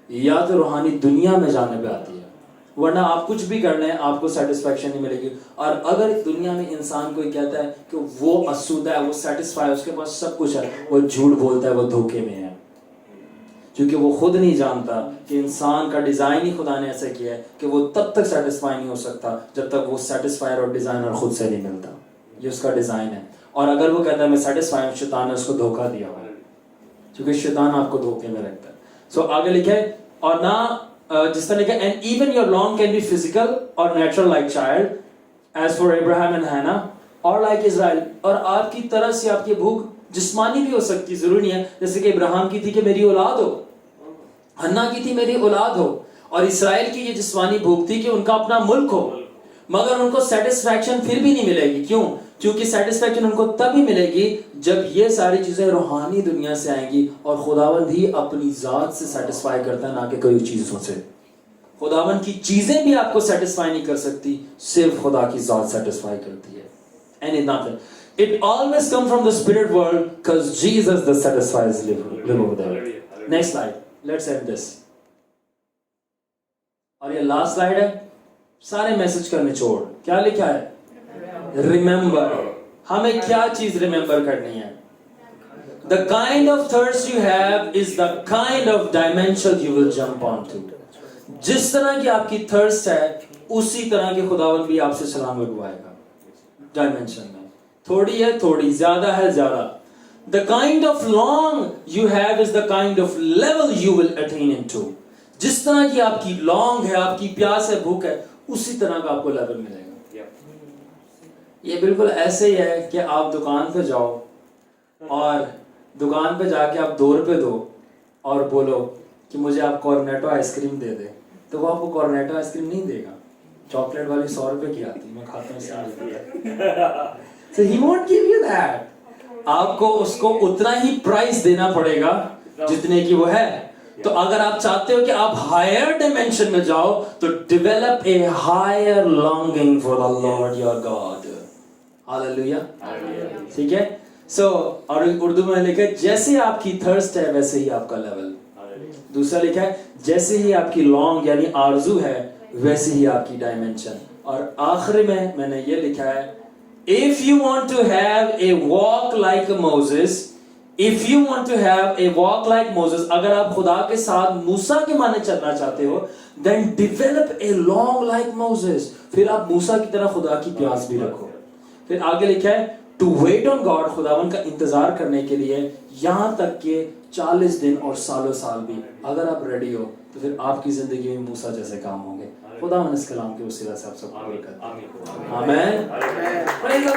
या तो रूहानी दुनिया में जाने पे आती है, वरना आप कुछ भी कर लें आपको सेटिस्फैक्शन नहीं मिलेगी। और अगर दुनिया में इंसान कोई कहता है कि वो आसूदा है, वो सेटिस्फाई, उसके पास सब कुछ है, वो झूठ बोलता है, वो धोखे में है, क्योंकि वो खुद नहीं जानता कि इंसान का डिजाइन ही खुदा ने ऐसा किया है कि वो तब तक सेटिस्फाई नहीं हो सकता जब तक वो सेटिस्फायर और डिजाइनर खुद से नहीं मिलता। ये उसका डिजाइन है। और अगर वो कहता है मैं सेटिस्फाई हूं, शैतान ने उसको धोखा दिया हुआ है, क्योंकि शैतान आपको धोखे में रखता है। सो आगे लिखे, और ना जिस तरह लिखा, and even your long can be physical और natural like child age for Abraham and Hannah और लाइक इजराइल। और आपकी तरस या आपकी भूख जिस्मानी भी हो सकती, जरूरी नहीं है, जैसे कि इब्राहिम की थी कि मेरी औलाद हो, हन्ना की थी मेरी औलाद हो, और इसराइल की ये जिस्मानी भूख थी कि उनका अपना मुल्क हो। मगर उनको सेटिस्फैक्शन फिर भी नहीं मिलेगी। क्यों? क्योंकि सेटिस्फैक्शन उनको तभी मिलेगी जब ये सारी चीजें रूहानी दुनिया से आएंगी, और खुदावंद ही अपनी जात से सेटिस्फाई करता है, ना कि कोई चीजों से। खुदावंद की चीजें भी आपको सेटिस्फाई नहीं कर सकती, सिर्फ खुदा की जात सेटिस्फाई करती है। And nothing, it always comes from the spirit world because Jesus the satisfies live over there. Next slide, let's end this. और ये लास्ट स्लाइड है, सारे मैसेज का निचोड़ क्या लिखा है? रिमेंबर। हमें क्या चीज रिमेंबर करनी है? The kind of thirst you have is the kind of dimension you will jump onto. जिस तरह की आपकी थर्स्ट है, उसी तरह के खुदावंद भी आपसे सलाम लगवाएगा डायमेंशन में। थोड़ी है थोड़ी, ज्यादा है ज्यादा। The kind of long you have is the kind of level you will attain into. जिस तरह की आपकी लॉन्ग है, आपकी प्यास है, भूख है, उसी तरह का आपको लेवल मिलेगा। ये बिल्कुल ऐसे ही है कि आप दुकान पे जाओ और दुकान पे जाके आप 2 रुपए दो और बोलो कि मुझे आप कॉर्नेटो आइसक्रीम दे दे, तो वो आपको कॉर्नेटो आइसक्रीम नहीं देगा। चॉकलेट वाली 100 रुपए की आती, मैं खाता हूँ इसलिए। So he won't give you that. आपको उसको उतना ही प्राइस देना पड़ेगा जितने की वो है। तो अगर आप चाहते हो कि आप हायर डिमेंशन में जाओ, तो develop a higher longing for the lord your God. Hallelujah. ठीक है। सो और उर्दू में लिखा है, जैसे आपकी थर्स्ट है वैसे ही आपका लेवल। दूसरा लिखा है, जैसे ही आपकी लॉन्ग यानी आरजू है वैसे ही आपकी डायमेंशन। और आखिरी में मैंने ये लिखा है, if you want to have a walk like Moses, if you want to have a walk like Moses, अगर आप खुदा के साथ मूसा के माने चलना चाहते हो, then develop a long like Moses. फिर आप मूसा की तरह खुदा की प्यास भी रखो। फिर आगे लिखा है, to wait on God, खुदावन का इंतजार करने के लिए, यहाँ तक कि 40 दिन और सालों साल भी अगर आप रेडी हो, तो फिर आपकी जिंदगी में मूसा जैसे काम होंगे। खुदावन इस कलाम के वसीला से आप सबको बरकत दे। आमीन।